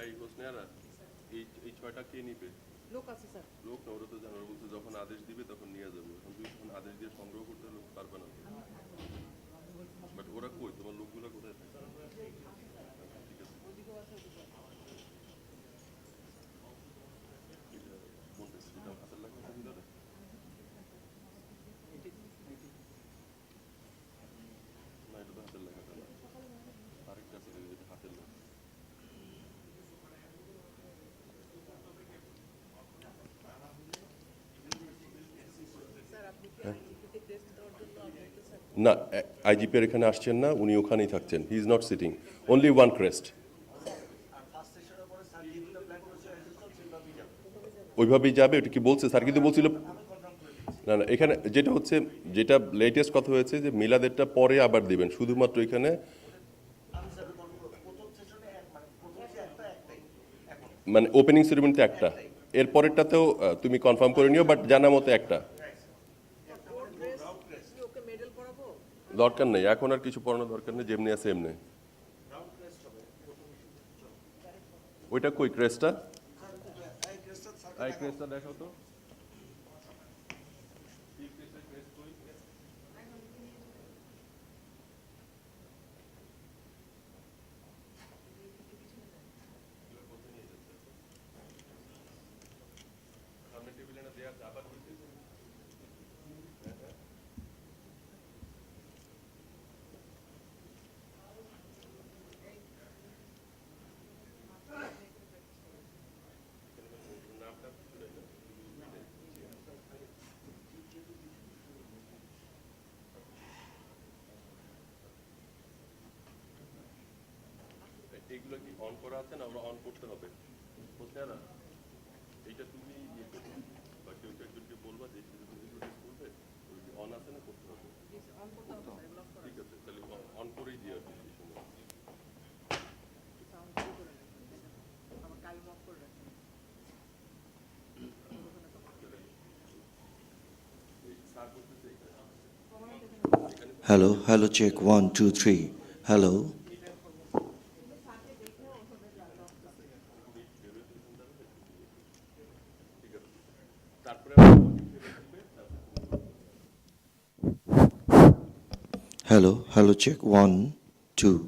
এই হোসনেরা এই ছয়টা কে নিবে? লোক আছে স্যার। লোক না, ওরা তো জানো, বলছে যখন আদেশ দিবে তখন নিয়ে যাবে। এখন তুই যখন আদেশ দিয়ে সংগ্রহ করতে হলে পারবে না। বাট ওরা কই, তোমার লোকগুলো কোথায় থাকে? ঠিক আছে, বলতেছি এটা হাতের লেখা আছে ভিতরে। না, এটা তো হাতের লেখাটা না, আরেকটা আছে, এটা হাতের লেখা। না, আইজিপির এখানে আসছেন না, উনি ওখানেই থাকছেন। He is not sitting, only one crest. ওইভাবেই যাবে, ওটা কি বলছে স্যার? কিন্তু বলছিল না না, এখানে যেটা হচ্ছে, যেটা লেটেস্ট কথা হয়েছে যে মিলাদেরটা পরে আবার দিবেন, শুধুমাত্র এখানে মানে ওপেনিং সেরিমনিতে একটা, এর পরেরটাতেও তুমি কনফার্ম করে নিও, বাট জানা মতো একটা। দরকার নেই এখন আর কিছু পড়ানোর দরকার নেই, যেমনি আছে এমনি। ওইটা কই ক্রেস্টটা? ক্রেস্টটা দেখো তো। এগুলো কি অন করা আছে না? ওরা অন করতে হবে। বুঝলে, এইটা তুমি ইয়ে করবে বা কেউ একজনকে বলবা যে করবে, অন আছে না, করতে হবে। ঠিক আছে, তাহলে অন করেই দিয়ে আসবে এই সময়। Hello, check 1, 2, 3. Hello. Hello, check 1, 2.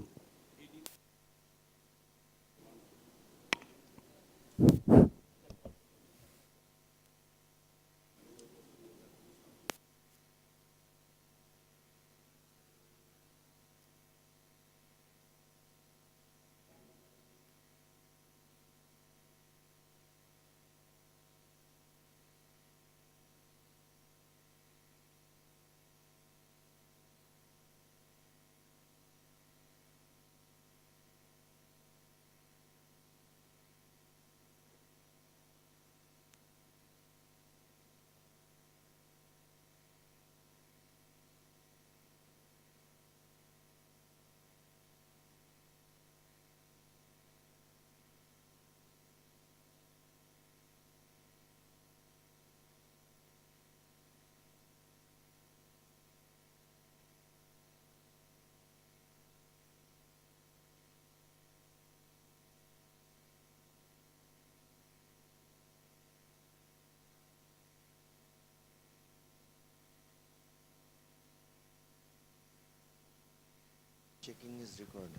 Checking is recorded.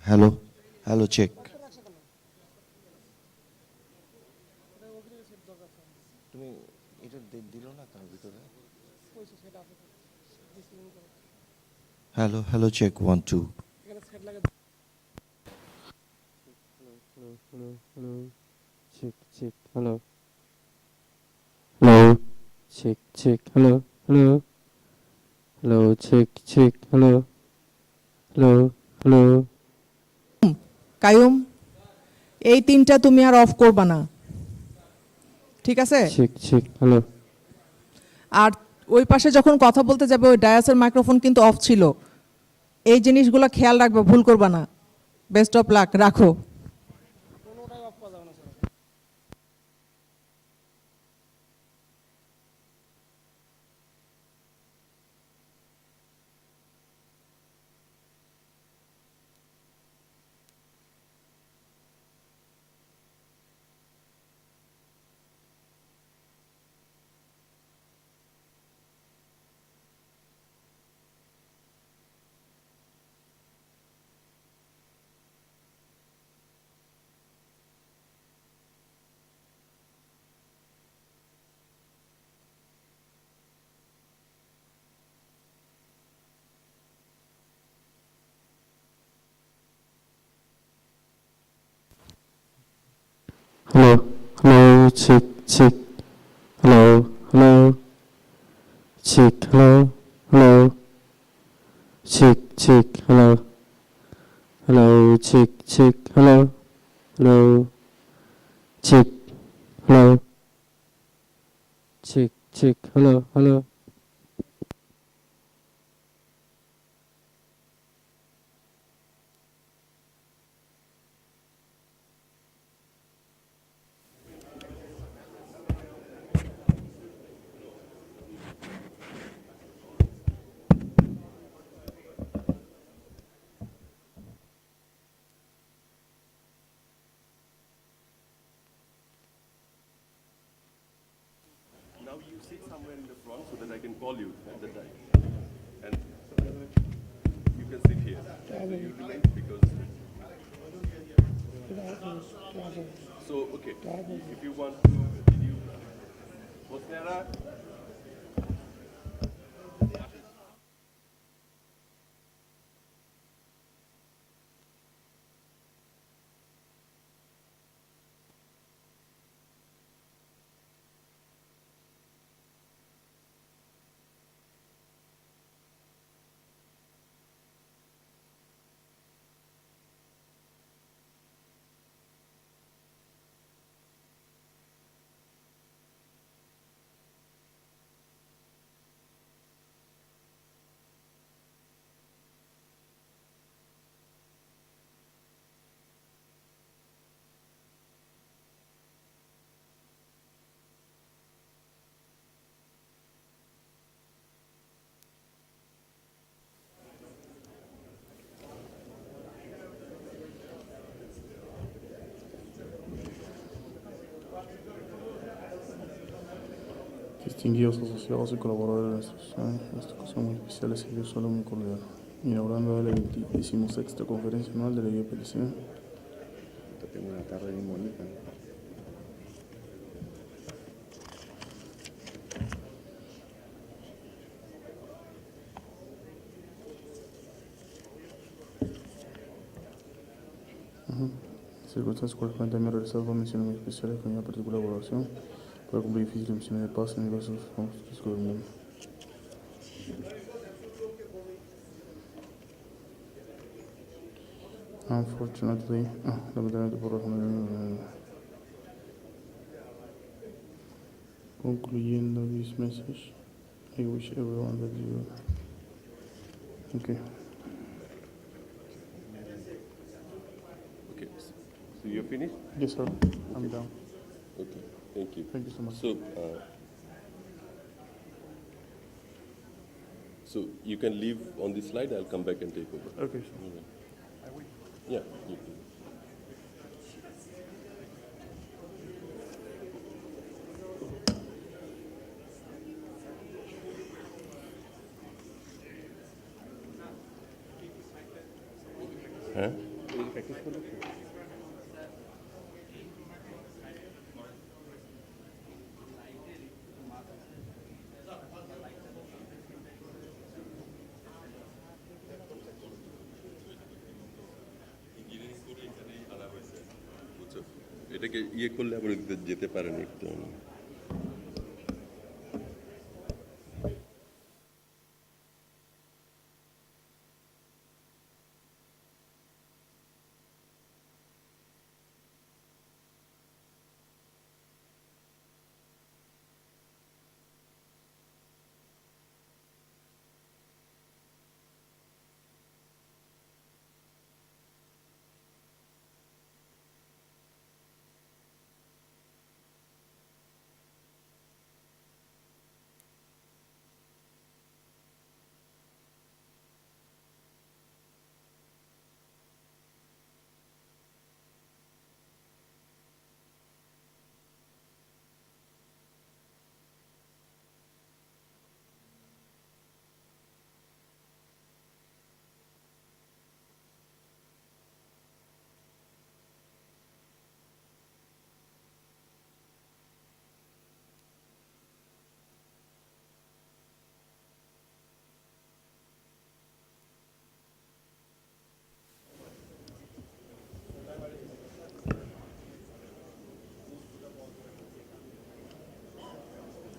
Hello, check. তুমি এটা দিলো না কেন ভিতরে? Hello, check 1, 2. Hello, check, hello. Check, hello, check, hello. Kayum, এই তিনটা তুমি আর অফ করবা না, ঠিক আছে? Check, hello. আর ওই পাশে যখন কথা বলতে যাবে ওই ডায়াসের মাইক্রোফোন কিন্তু অফ ছিল, এই জিনিসগুলো খেয়াল রাখবে, ভুল করবা না। বেস্ট অফ লাক, রাখো। Hello. Hello. Check. Check. Hello. Hello. Check. Hello. Hello. Check. Check. Hello. Hello. Check. Check. Hello. Hello. Check. Hello. Check. Check. Hello. Hello. Now you sit somewhere in the front so that I can call you at the time. And you can sit here. So you remain because. So, okay, if you want to, did you, Bosnera? Distinguidos asociados y colaboradores de la institución, esta ocasión muy especial les sirvió solo muy cordial. Inaugurando la 26ª conferencia anual de la IAPTC. Tengo una tarde bien bonita, ¿no? Circunstancias correspondientes me han realizado dos menciones muy especiales con una particular colaboración para cumplir difíciles misiones de paz en diversos conflictos del mundo. Unfortunately, lamentablemente por razones concluyendo this message, I wish everyone that you. Okay. Okay, so you're finished? Yes, sir. I'm down. Okay, thank you. Thank you so much. So you can leave on this slide, I'll come back and take over. Okay, sir. Yeah, you can. হ্যাঁ বুঝছো এটাকে ইয়ে করলে আবার যেতে পারেনি একটু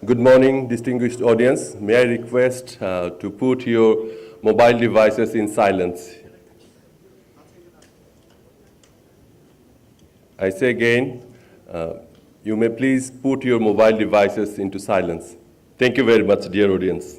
Good morning, distinguished audience. May I request to put your mobile devices in silence. I say again, you may please put your mobile devices into silence. Thank you very much, dear audience.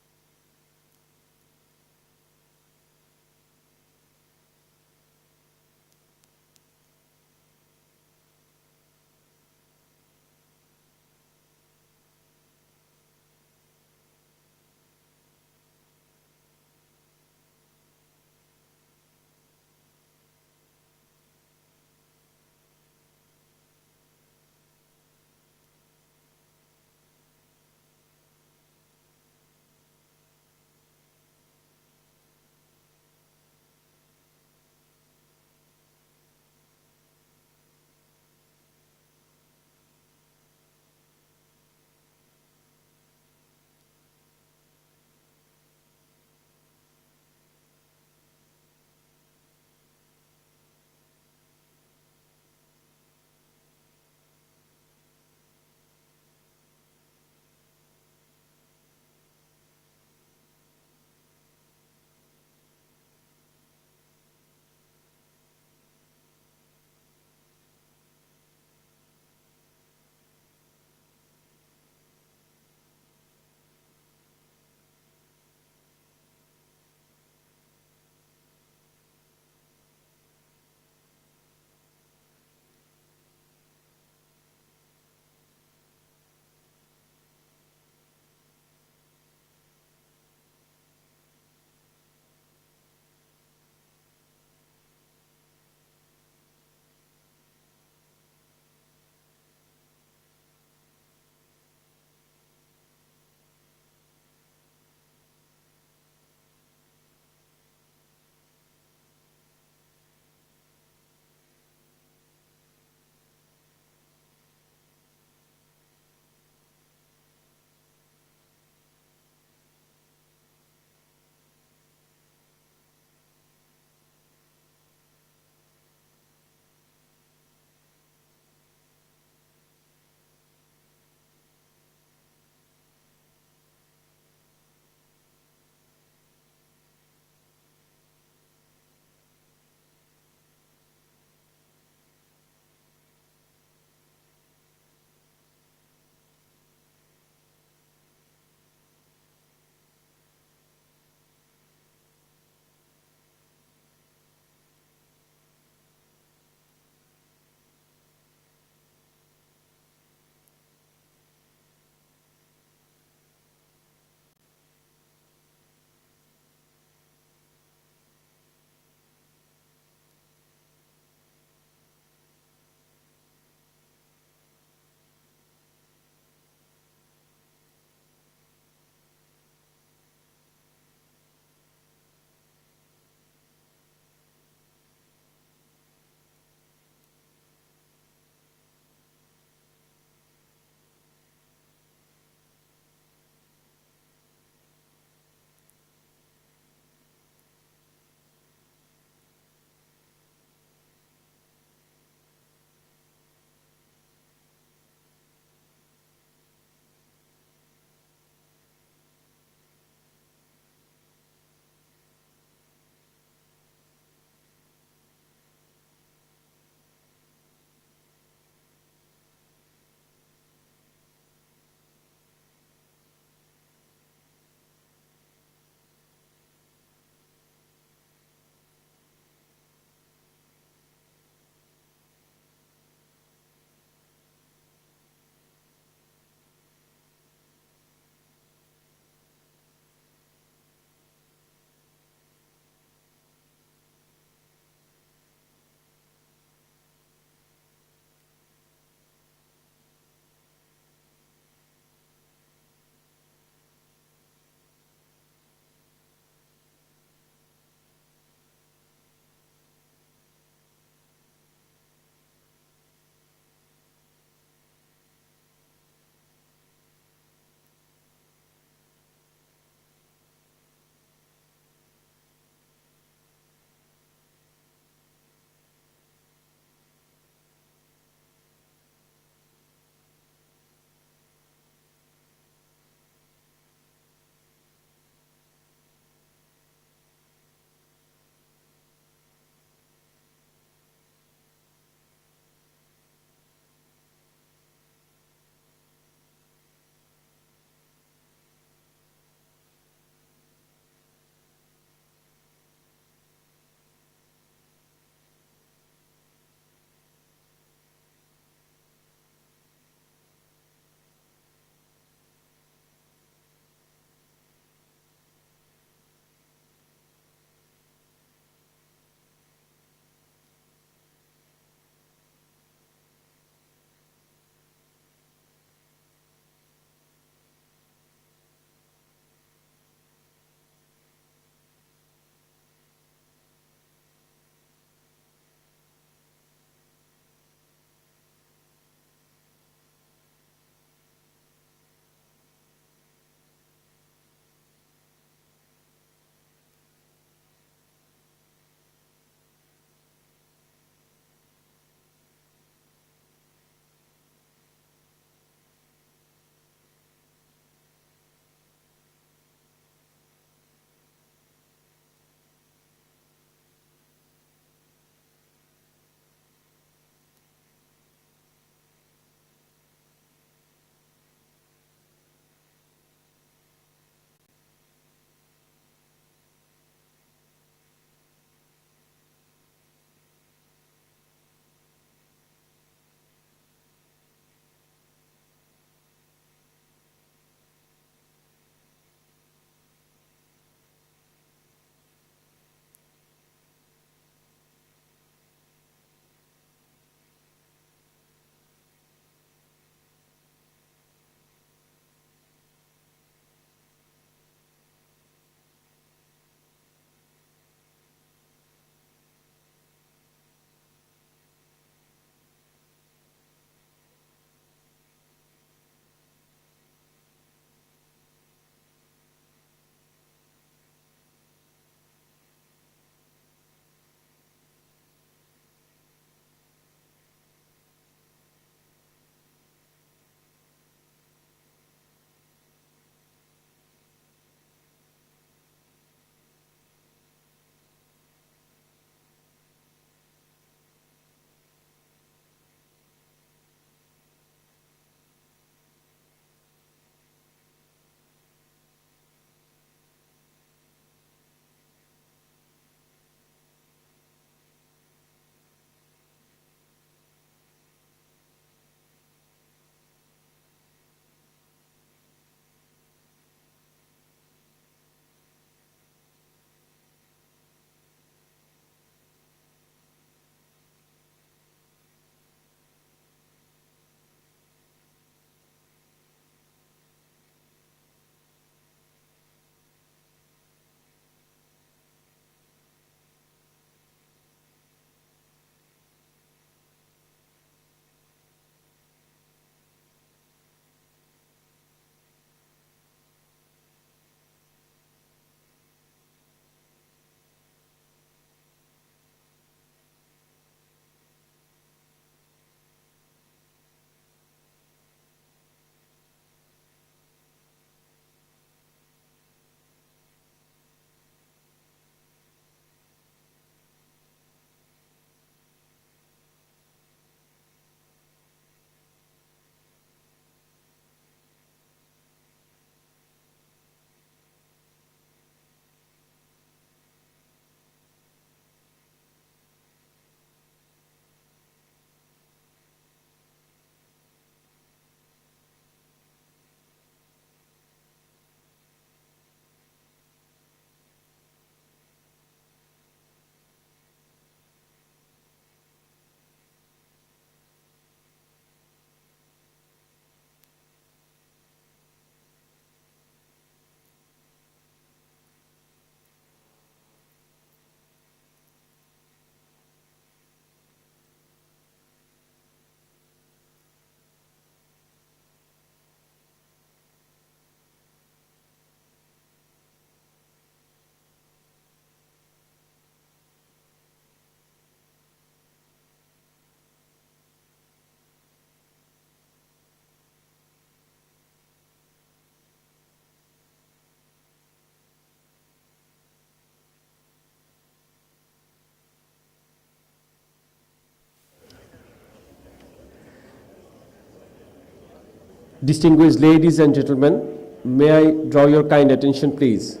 Distinguished ladies and gentlemen, may I draw your kind attention, please?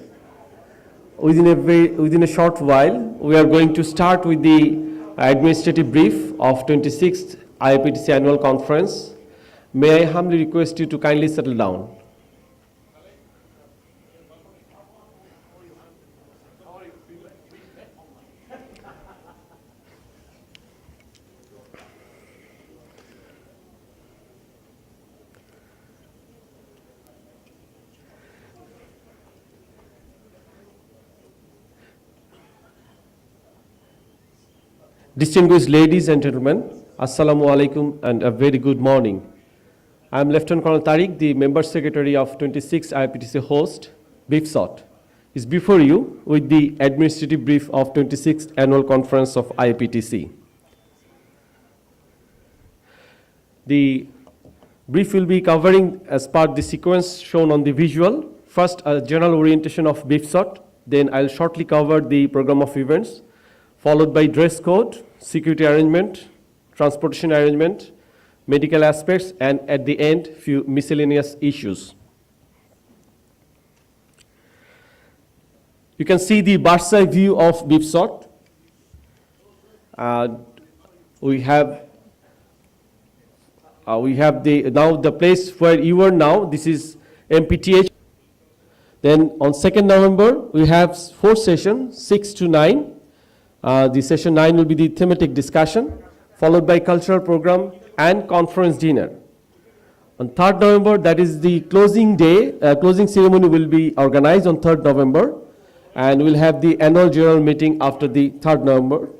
Within a short while, we are going to start with the administrative brief of 26th IAPTC Annual Conference. May I humbly request you to kindly settle down. Distinguished ladies and gentlemen, Assalamu alaikum and a very good morning. I am Lieutenant Colonel Tariq, the Member Secretary of 26th IAPTC host, BIFSOT, is before you with the administrative brief of 26th Annual Conference of IAPTC. The brief will be covering as part the sequence shown on the visual. First, a general orientation of BIFSOT, then I'll shortly cover the program of events, followed by dress code, security arrangement, transportation arrangement, medical aspects, and at the end, few miscellaneous issues. You can see the bird's eye view of BIFSOT. We have the place where you are now. This is MPTH. Then on 2nd November, we have 4 sessions, 6 to 9. The session 9 will be the thematic discussion, followed by cultural program and conference dinner. On 3rd November, that is the closing day, closing ceremony will be organized on 3rd November, and we'll have the annual general meeting after the 3rd November,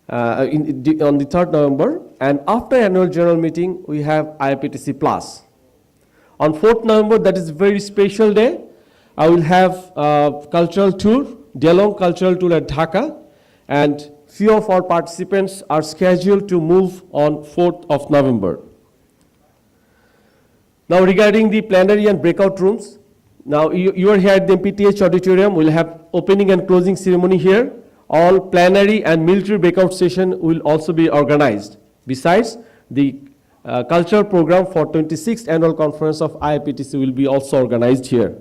on the 3rd November, and after annual general meeting, we have IAPTC Plus. On 4th November, that is a very special day, I will have cultural tour, day-long cultural tour at Dhaka, and few of our participants are scheduled to move on 4th of November. Now regarding the plenary and breakout rooms, now you are here at the MPTH auditorium, we'll have opening and closing ceremony here. All plenary and military breakout session will also be organized. Besides, the cultural program for 26th Annual Conference of IAPTC will be also organized here.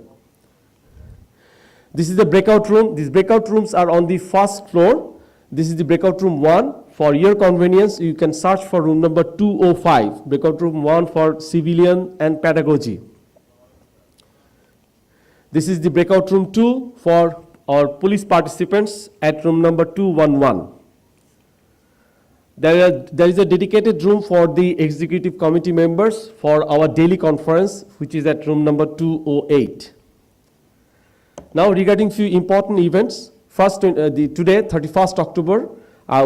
This is the breakout room. These breakout rooms are on the 1st floor. This is the breakout room 1. For your convenience, you can search for room number 205, breakout room 1 for civilian and pedagogy. This is the breakout room 2 for our police participants at room number 211. There is a dedicated room for the executive committee members for our daily conference, which is at room number 208. Now regarding few important events, first, today, 31st October,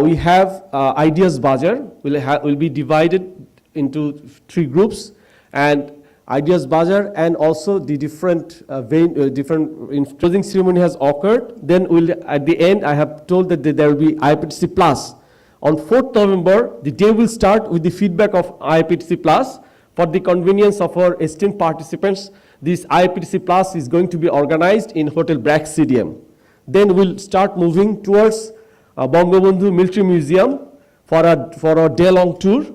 we have Ideas Bazaar. Will be divided into 3 groups, and Ideas Bazaar and also the different closing ceremony has occurred. Then at the end, I have told that there will be IAPTC Plus. On 4th November, the day will start with the feedback of IAPTC Plus. For the convenience of our esteemed participants, this IAPTC Plus is going to be organized in Hotel Braxidium. Then we'll start moving towards Bangabandhu Military Museum for a day-long tour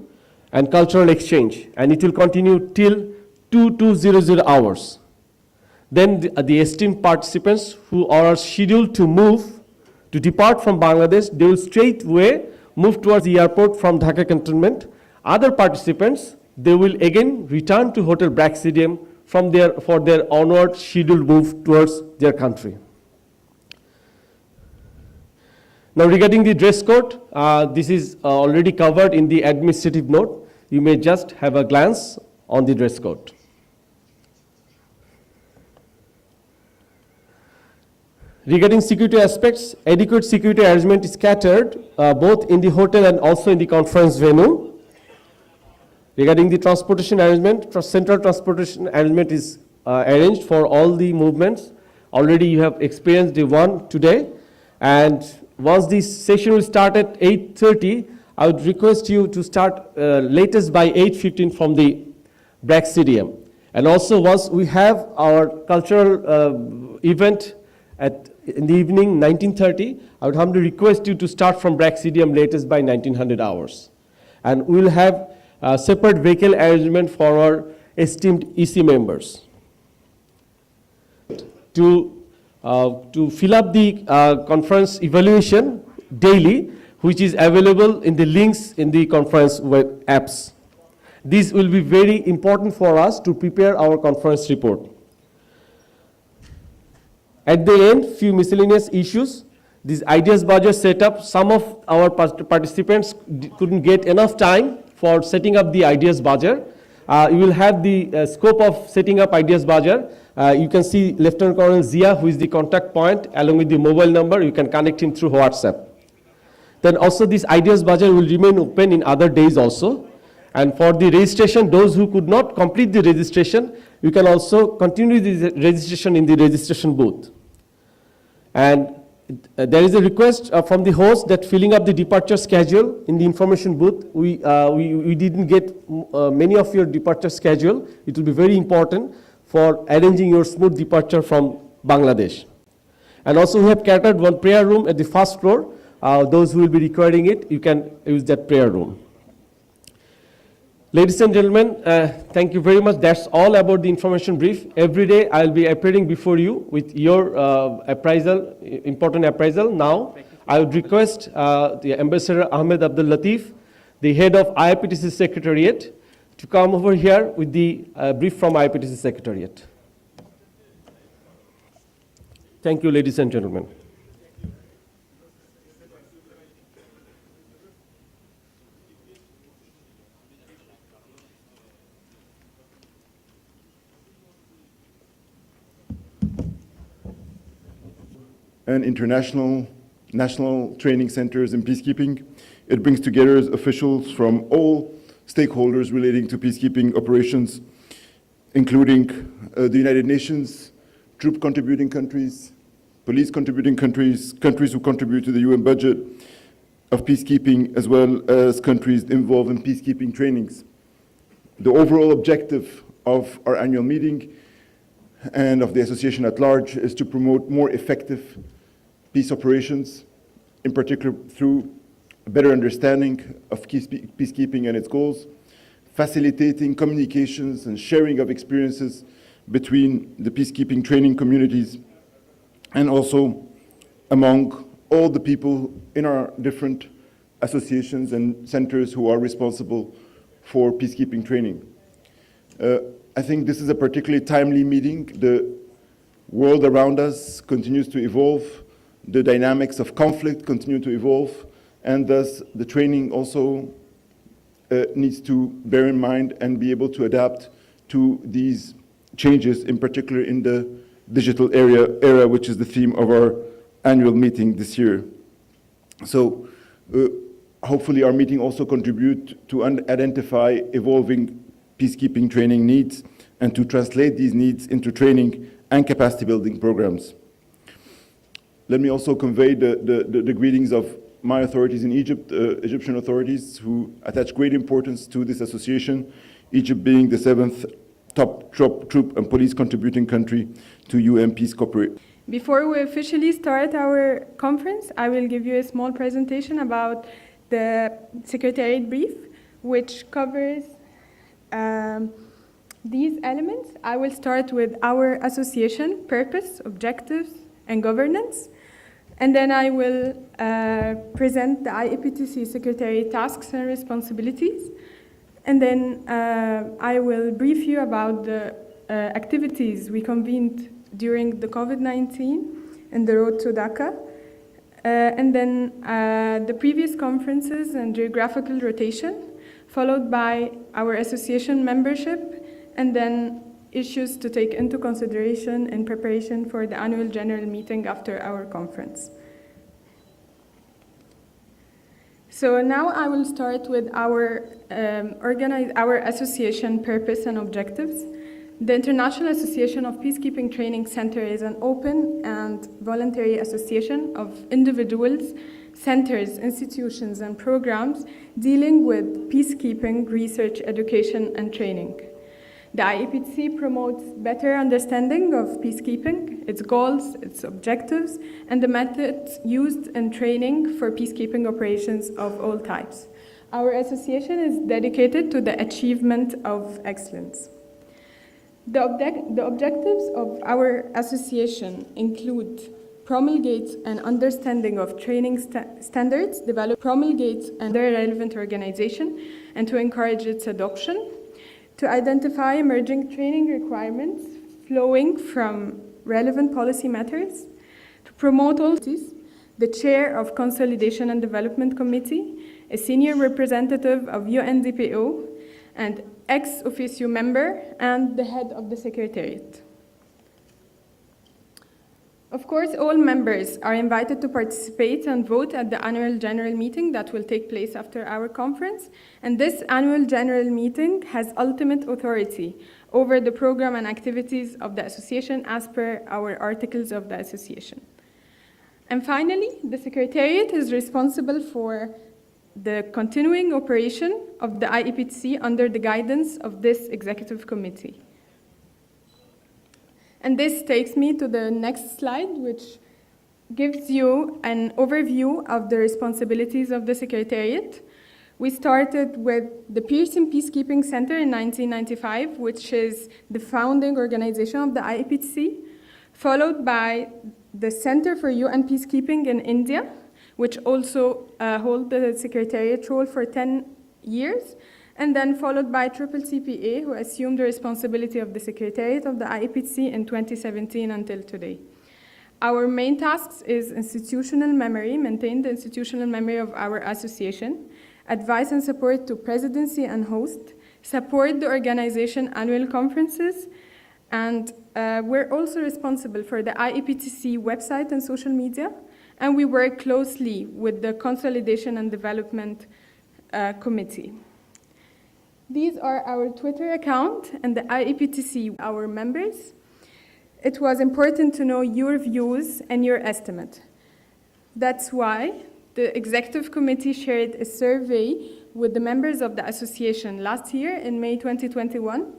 and cultural exchange, and it will continue till 2200 hours. Then the esteemed participants who are scheduled to depart from Bangladesh, they will straightway move towards the airport from Dhaka cantonment. Other participants, they will again return to Hotel Braxidium for their onward scheduled move towards their country. Now regarding the dress code, this is already covered in the administrative note. You may just have a glance on the dress code. Regarding security aspects, adequate security arrangement is catered both in the hotel and also in the conference venue. Regarding the transportation arrangement, central transportation arrangement is arranged for all the movements. Already you have experienced the one today, and once this session will start at 8:30, I would request you to start latest by 8:15 from the Braxidium. And also once we have our cultural event in the evening, 19:30, I would humbly request you to start from Braxidium latest by 1900 hours. And we will have a separate vehicle arrangement for our esteemed EC members. To fill up the conference evaluation daily, which is available in the links in the conference web apps. This will be very important for us to prepare our conference report. At the end, few miscellaneous issues. This ideas budget setup, some of our participants couldn't get enough time for setting up the ideas budget. You will have the scope of setting up ideas budget. You can see Lieutenant Colonel Zia, who is the contact point, along with the mobile number. You can connect him through WhatsApp. Then also this ideas budget will remain open in other days also. And for the registration, those who could not complete the registration, you can also continue the registration in the registration booth. And there is a request from the host that filling up the departure schedule in the information booth. We didn't get many of your departure schedule. It will be very important for arranging your smooth departure from Bangladesh. And also we have catered one prayer room at the first floor. Those who will be requiring it, you can use that prayer room. Ladies and gentlemen, thank you very much. That's all about the information brief. Every day I'll be appearing before you with your appraisal, important appraisal. Now, I would request the Ambassador Ahmed Abdul Latif, the head of IAPTC Secretariat, to come over here with the brief from IAPTC Secretariat. Thank you, ladies and gentlemen. And international, national training centers in peacekeeping. It brings together officials from all stakeholders relating to peacekeeping operations, including the United Nations, troop contributing countries, police contributing countries, countries who contribute to the UN budget of peacekeeping, as well as countries involved in peacekeeping trainings. The overall objective of our annual meeting and of the association at large is to promote more effective peace operations, in particular through a better understanding of peacekeeping and its goals, facilitating communications and sharing of experiences between the peacekeeping training communities, and also among all the people in our different associations and centers who are responsible for peacekeeping training. I think this is a particularly timely meeting. The world around us continues to evolve. The dynamics of conflict continue to evolve, and thus the training also needs to bear in mind and be able to adapt to these changes, in particular in the digital era, which is the theme of our annual meeting this year. So hopefully our meeting also contribute to identify evolving peacekeeping training needs and to translate these needs into training and capacity building programs. Let me also convey the greetings of my authorities in Egypt, Egyptian authorities who attach great importance to this association, Egypt being the 7th top troop and police contributing country to UN peace cooperation. Before we officially start our conference, I will give you a small presentation about the Secretariat brief, which covers these elements. I will start with our association, purpose, objectives, and governance. And then I will present the IAPTC Secretariat tasks and responsibilities. And then I will brief you about the activities we convened during the COVID-19 and the road to Dhaka. And then the previous conferences and geographical rotation, followed by our association membership, and then issues to take into consideration in preparation for the annual general meeting after our conference. So now I will start with our association purpose and objectives. The International Association of Peacekeeping Training Center is an open and voluntary association of individuals, centers, institutions, and programs dealing with peacekeeping, research, education, and training. The IAPTC promotes better understanding of peacekeeping, its goals, its objectives, and the methods used in training for peacekeeping operations of all types. Our association is dedicated to the achievement of excellence. The objectives of our association include promulgate an understanding of training standards, develop, promulgate and their relevant organization, and to encourage its adoption, to identify emerging training requirements flowing from relevant policy matters, to promote all the chair of Consolidation and Development Committee, a senior representative of UNDPO, and ex officio member, and the head of the Secretariat. Of course, all members are invited to participate and vote at the annual general meeting that will take place after our conference. And this annual general meeting has ultimate authority over the program and activities of the association as per our articles of the association. And finally, the Secretariat is responsible for the continuing operation of the IAPTC under the guidance of this executive committee. And this takes me to the next slide, which gives you an overview of the responsibilities of the Secretariat. We started with the Pearson Peacekeeping Center in 1995, which is the founding organization of the IAPTC, followed by the Center for UN Peacekeeping in India, which also hold the Secretariat role for 10 years, and then followed by CCCPA, who assumed the responsibility of the Secretariat of the IAPTC in 2017 until today. Our main tasks is institutional memory, maintain the institutional memory of our association, advice and support to presidency and host, support the organization annual conferences, and we're also responsible for the IAPTC website and social media, and we work closely with the Consolidation and Development Committee. These are our Twitter account and the IAPTC, our members. It was important to know your views and your estimate. That's why the Executive Committee shared a survey with the members of the association last year in May 2021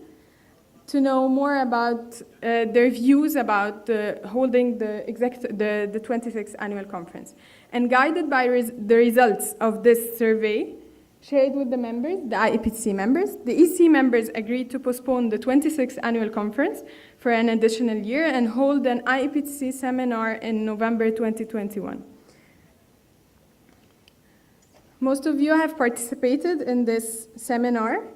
to know more about their views about holding the 26th annual conference. And guided by the results of this survey, shared with the members, the IAPTC members, the EC members agreed to postpone the 26th annual conference for an additional year and hold an IAPTC seminar in November 2021. Most of you have participated in this seminar.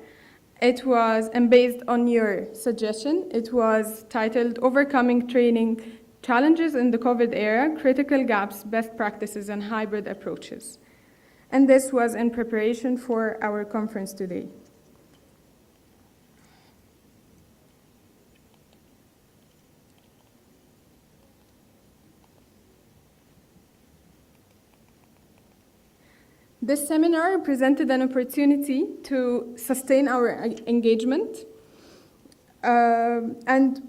It was, and based on your suggestion, it was titled Overcoming Training Challenges in the COVID Era, Critical Gaps, Best Practices, and Hybrid Approaches. And this was in preparation for our conference today. This seminar presented an opportunity to sustain our engagement and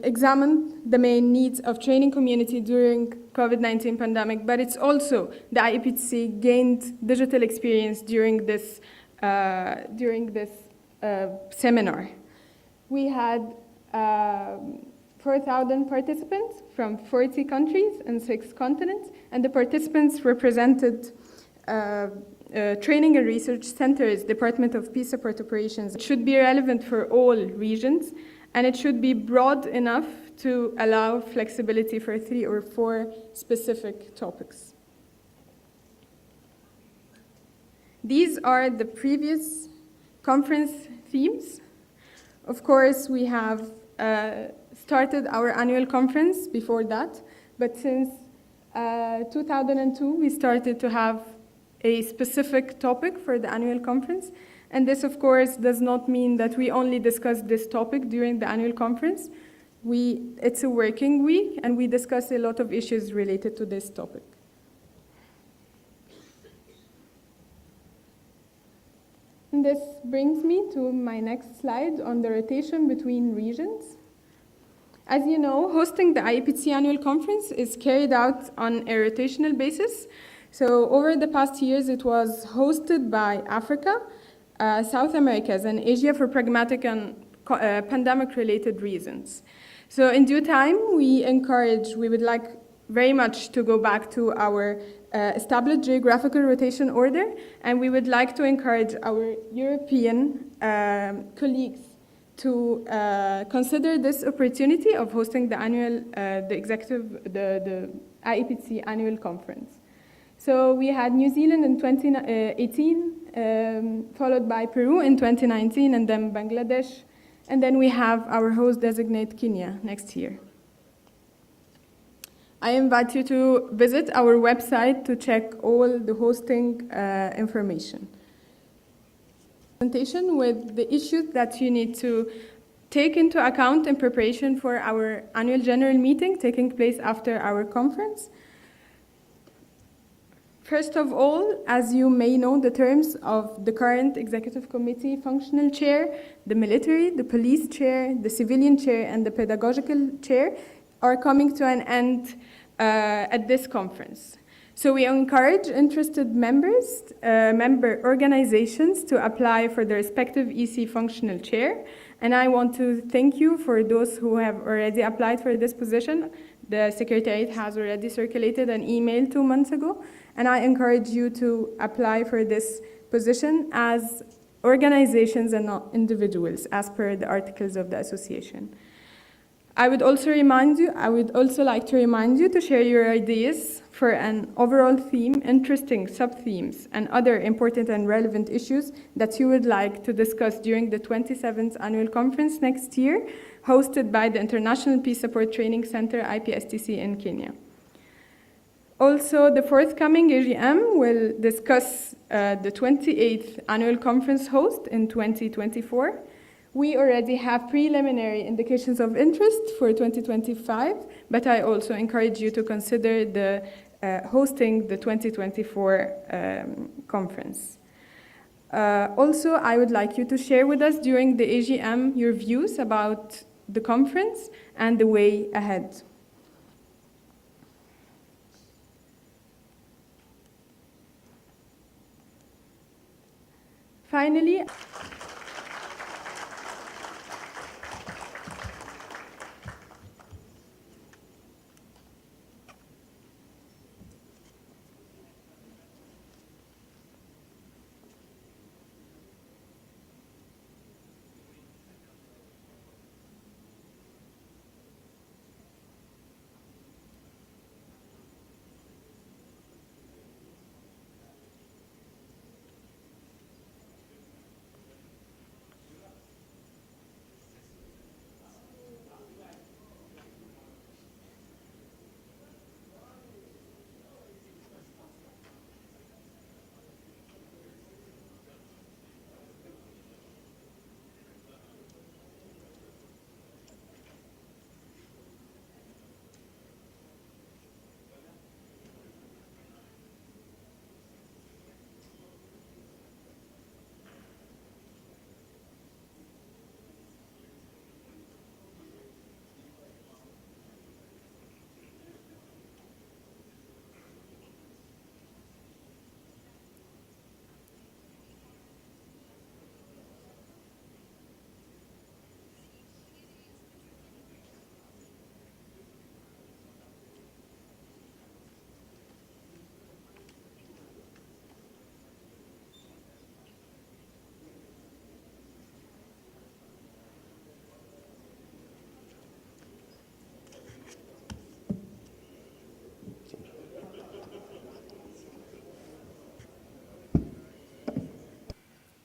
examine the main needs of training community during COVID-19 pandemic, but it's also the IAPTC gained digital experience during this seminar. We had 4,000 participants from 40 countries and 6 continents, and the participants represented training and research centers, Department of Peace Support Operations. It should be relevant for all regions, and it should be broad enough to allow flexibility for 3 or 4 specific topics. These are the previous conference themes. Of course, we have started our annual conference before that, but since 2002, we started to have a specific topic for the annual conference. And this, of course, does not mean that we only discuss this topic during the annual conference. It's a working week, and we discuss a lot of issues related to this topic. And this brings me to my next slide on the rotation between regions. As you know, hosting the IAPTC annual conference is carried out on a rotational basis. So over the past years, it was hosted by Africa, South Americas, and Asia for pragmatic and pandemic-related reasons. So in due time, we would like very much to go back to our established geographical rotation order, and we would like to encourage our European colleagues to consider this opportunity of hosting the IAPTC annual conference. So we had New Zealand in 2018, followed by Peru in 2019, and then Bangladesh, and then we have our host designate Kenya next year. I invite you to visit our website to check all the hosting information. Presentation with the issues that you need to take into account in preparation for our annual general meeting taking place after our conference. First of all, as you may know, the terms of the current executive committee functional chair, the military, the police chair, the civilian chair, and the pedagogical chair are coming to an end at this conference. So we encourage interested members, member organizations to apply for the respective EC functional chair. And I want to thank you for those who have already applied for this position. The Secretariat has already circulated an email 2 months ago. And I encourage you to apply for this position as organizations and not individuals, as per the articles of the association. I would also like to remind you to share your ideas for an overall theme, interesting sub-themes, and other important and relevant issues that you would like to discuss during the 27th annual conference next year, hosted by the International Peace Support Training Center, IPSTC in Kenya. Also, the forthcoming AGM will discuss the 28th annual conference host in 2024. We already have preliminary indications of interest for 2025, but I also encourage you to consider hosting the 2024 conference. Also, I would like you to share with us during the AGM your views about the conference and the way ahead. Finally,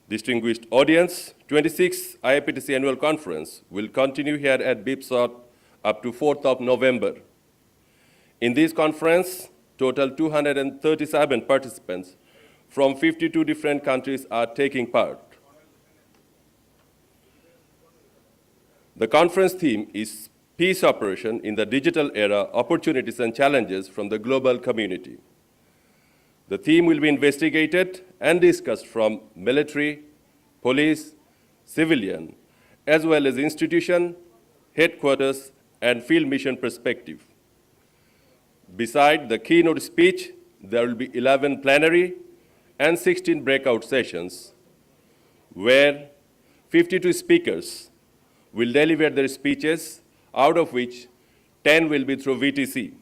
Distinguished audience, 26th IAPTC Annual Conference will continue here at BIPSOT up to 4th of November. In this conference, total 237 participants from 52 different countries are taking part. The conference theme is Peace Operation in the Digital Era, Opportunities and Challenges from the Global Community. The theme will be investigated and discussed from military, police, civilian, as well as institution, headquarters, and field mission perspective. Beside the keynote speech, there will be 11 plenary and 16 breakout sessions, where 52 speakers will deliver their speeches, out of which 10 will be through VTC.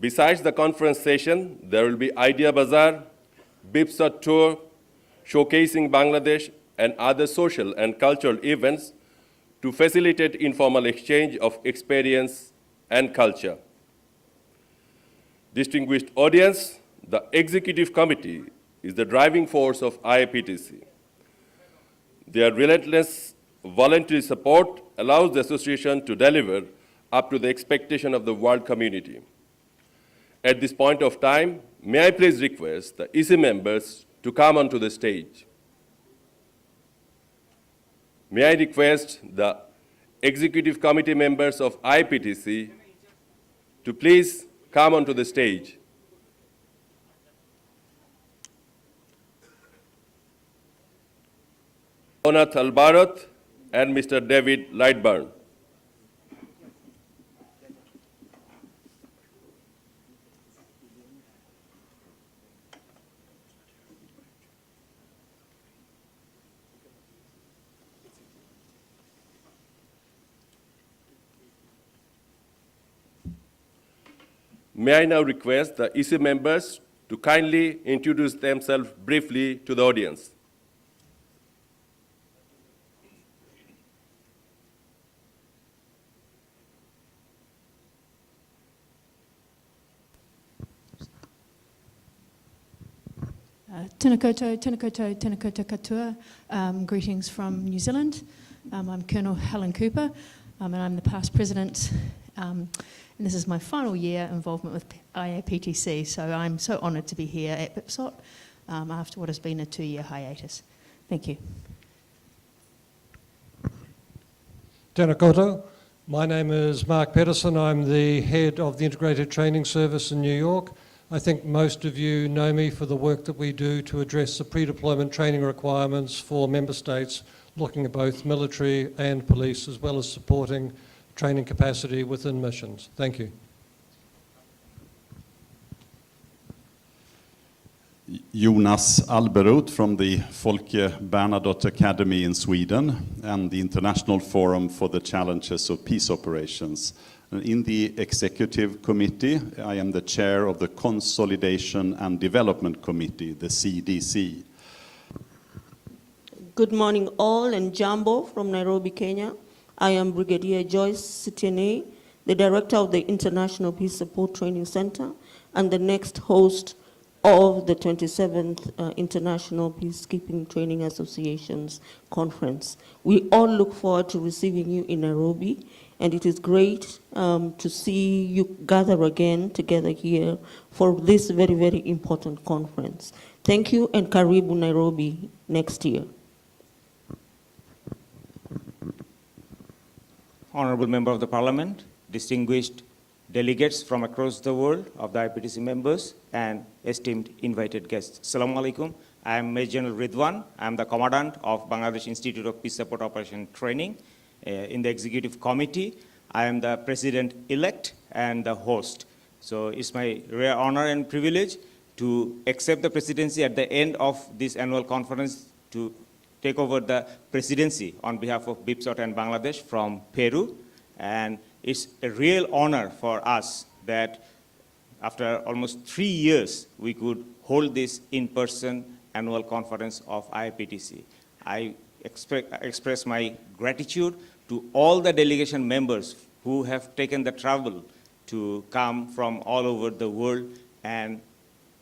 Besides the conference session, there will be Idea Bazaar, BIPSOT tour, showcasing Bangladesh and other social and cultural events to facilitate informal exchange of experience and culture. Distinguished audience, the Executive Committee is the driving force of IAPTC. Their relentless voluntary support allows the association to deliver up to the expectation of the world community. At this point of time, may I please request the EC members to come onto the stage. May I request the Executive Committee members of IAPTC to please come onto the stage. Onath Albarat and Mr. David Lightburn. May I now request the EC members to kindly introduce themselves briefly to the audience. Tēnā koutou, tēnā koutou, tēnā koutou katoa. Greetings from New Zealand. I'm Colonel Helen Cooper, and I'm the past president. And this is my final year involvement with IAPTC, so I'm so honoured to be here at BIPSOT after what has been a 2-year hiatus. Thank you. Tēnā koutou. My name is Mark Pedersen. I'm the head of the Integrated Training Service in New York. I think most of you know me for the work that we do to address the pre-deployment training requirements for member states, looking at both military and police, as well as supporting training capacity within missions. Thank you. Jonas Alberoth from the Folke Bernadotte Academy in Sweden and the International Forum for the Challenges of Peace Operations. In the Executive Committee, I am the chair of the Consolidation and Development Committee, the CDC. Good morning all, and Jambo from Nairobi, Kenya. I am Brigadier Joyce Sitiene, the director of the International Peace Support Training Center and the next host of the 27th International Peacekeeping Training Associations Conference. We all look forward to receiving you in Nairobi, and it is great to see you gather again together here for this very, very important conference. Thank you, and Karibu Nairobi next year. Honorable Member of the Parliament, distinguished delegates from across the world of the IPTC members, and esteemed invited guests. Assalamu alaikum. I am Major General Ridwan. I am the Commandant of Bangladesh Institute of Peace Support Operation Training. In the Executive Committee, I am the President-elect and the host. So it's my rare honor and privilege to accept the presidency at the end of this annual conference to take over the presidency on behalf of BIPSOT and Bangladesh from Peru. And it's a real honor for us that after almost 3 years, we could hold this in-person annual conference of IAPTC. I express my gratitude to all the delegation members who have taken the trouble to come from all over the world and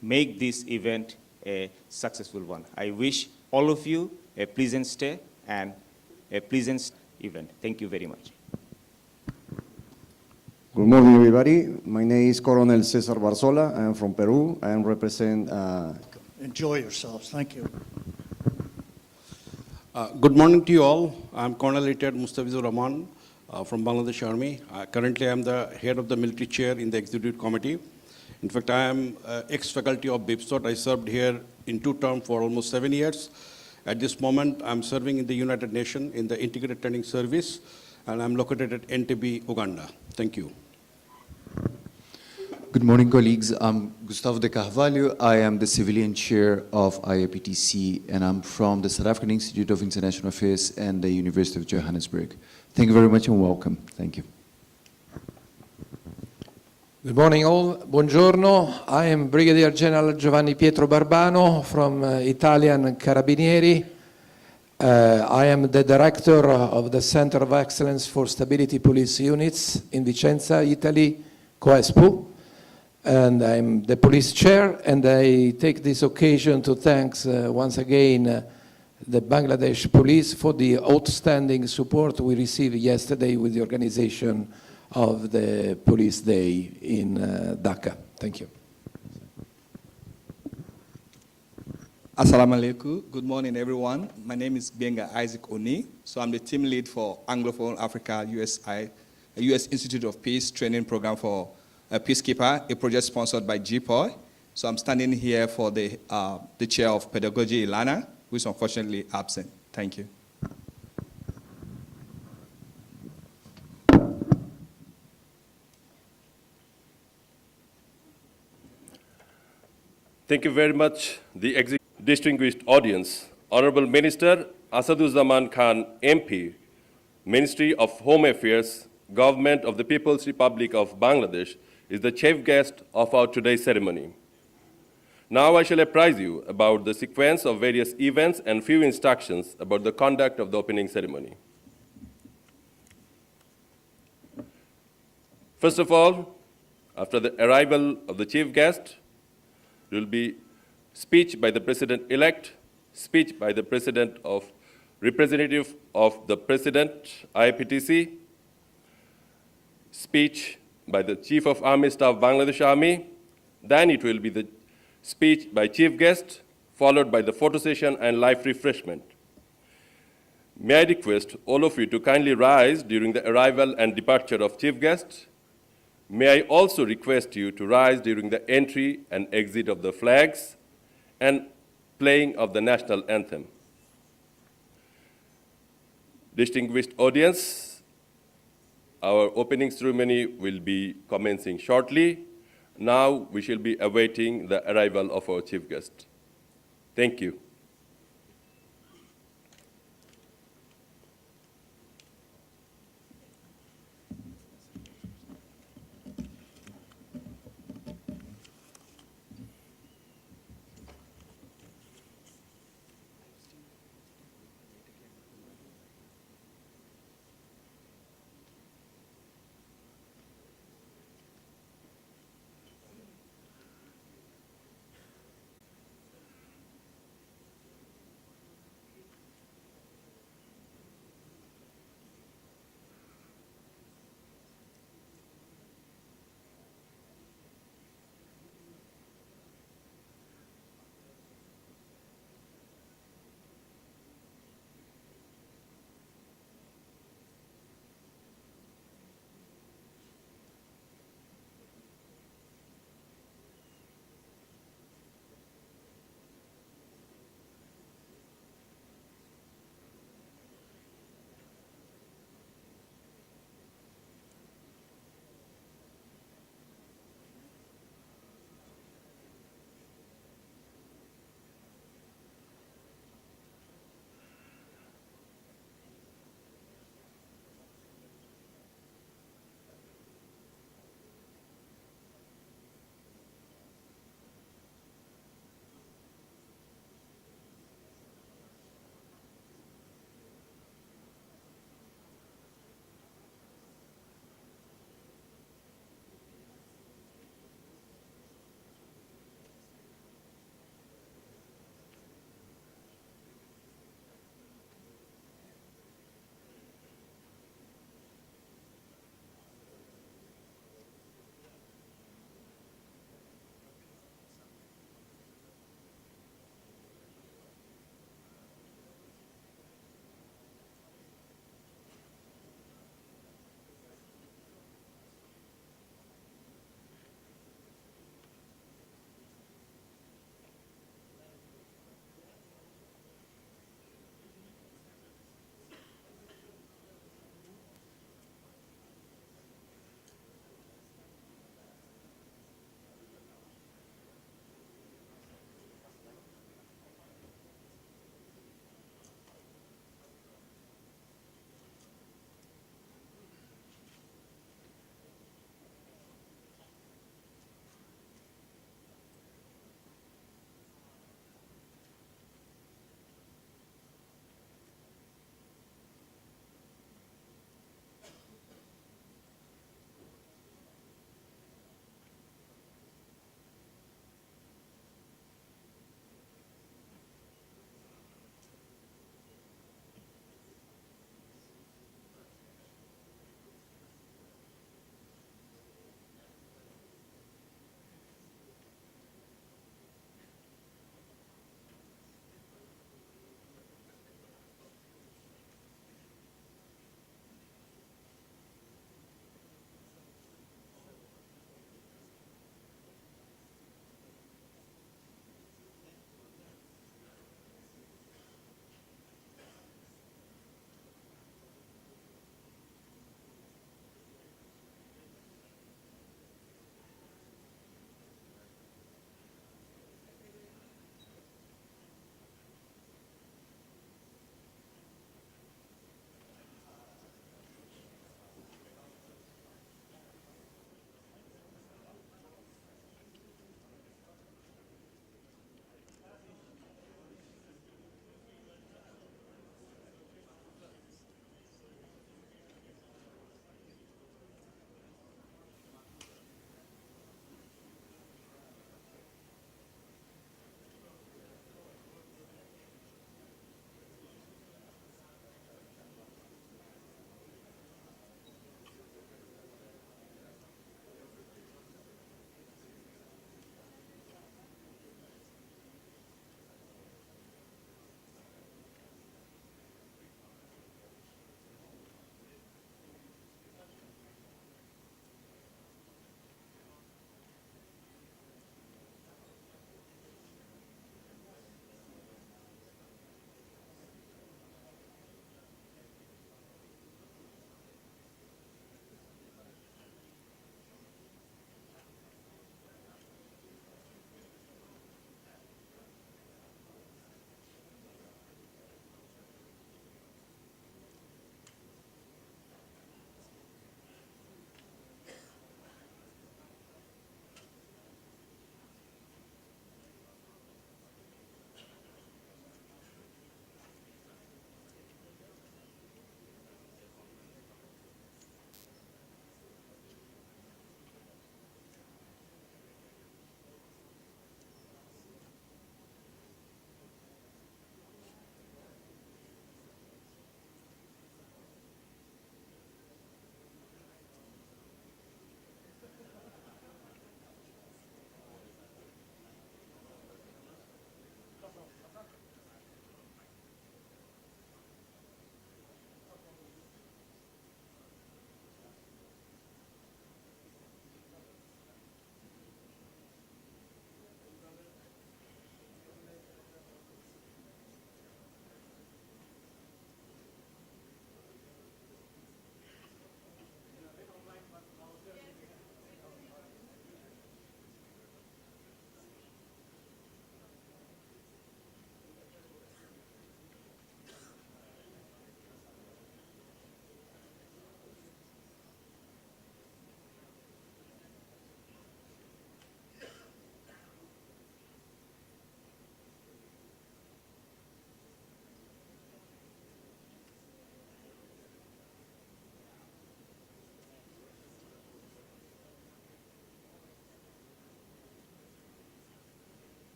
make this event a successful one. I wish all of you a pleasant stay and a pleasant event. Thank you very much. Good morning, everybody. My name is Coronel Cesar Barzola. I am from Peru. I am represent. Enjoy yourselves. Thank you. Good morning to you all. I'm Colonel Retired Mustafizur Rahman from Bangladesh Army. Currently, I am the head of the military chair in the Executive Committee. In fact, I am ex-faculty of BIPSOT. I served here in 2 terms for almost 7 years. At this moment, I'm serving in the United Nations in the Integrated Training Service, and I'm located at Entebbe, Uganda. Thank you. Good morning, colleagues. I'm Gustavo de Carvalho. I am the civilian chair of IAPTC, and I'm from the South African Institute of International Affairs and the University of Johannesburg. Thank you very much and welcome. Thank you. Good morning all, buongiorno. I am Brigadier General Giovanni Pietro Barbano from Italian Carabinieri. I am the director of the Center of Excellence for Stability Police Units in Vicenza, Italy, COESPU, and I'm the police chair, and I take this occasion to thank once again the Bangladesh police for the outstanding support we received yesterday with the organization of the Police Day in Dhaka. Thank you. Assalamu alaikum. Good morning, everyone. My name is Benga Isaac Oni. So I'm the team lead for Anglophone Africa US Institute of Peace Training Program for Peacekeeper, a project sponsored by GPOI. So I'm standing here for the chair of pedagogy, Ilana, who is unfortunately absent. Thank you. Thank you very much, the distinguished audience. Honorable Minister Asaduzzaman Khan, MP, Ministry of Home Affairs, Government of the People's Republic of Bangladesh, is the chief guest of our today's ceremony. Now I shall apprise you about the sequence of various events and few instructions about the conduct of the opening ceremony. First of all, after the arrival of the chief guest, there will be speech by the President-elect, speech by the Representative of the President, IAPTC, speech by the Chief of Army Staff, Bangladesh Army. Then it will be the speech by chief guest, followed by the photo session and live refreshment. May I request all of you to kindly rise during the arrival and departure of chief guest. May I also request you to rise during the entry and exit of the flags and playing of the national anthem. Distinguished audience, our opening ceremony will be commencing shortly. Now we shall be awaiting the arrival of our chief guest. Thank you.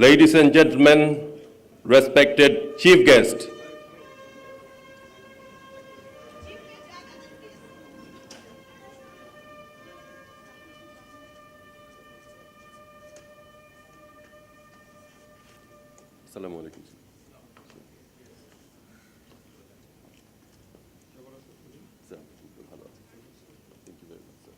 Ladies and gentlemen, respected chief guest, Assalamu alaikum. Sir, hello. Thank you very much, sir.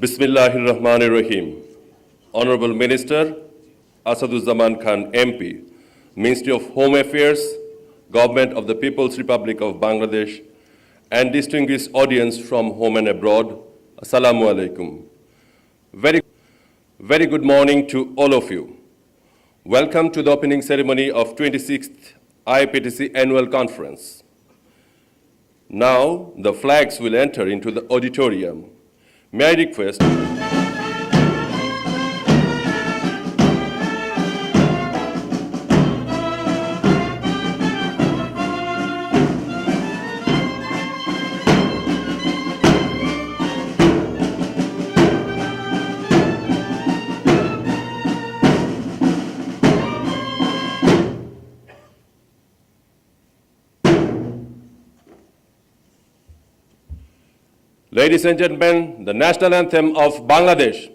Bismillahirrahmanirrahim. Honorable Minister Asaduzzaman Khan MP, Ministry of Home Affairs, Government of the People's Republic of Bangladesh, and distinguished audience from home and abroad, Assalamu alaikum. Very good morning to all of you. Welcome to the opening ceremony of 26th IAPTC Annual Conference. Now, the flags will enter into the auditorium. May I request Ladies and gentlemen, the national anthem of Bangladesh.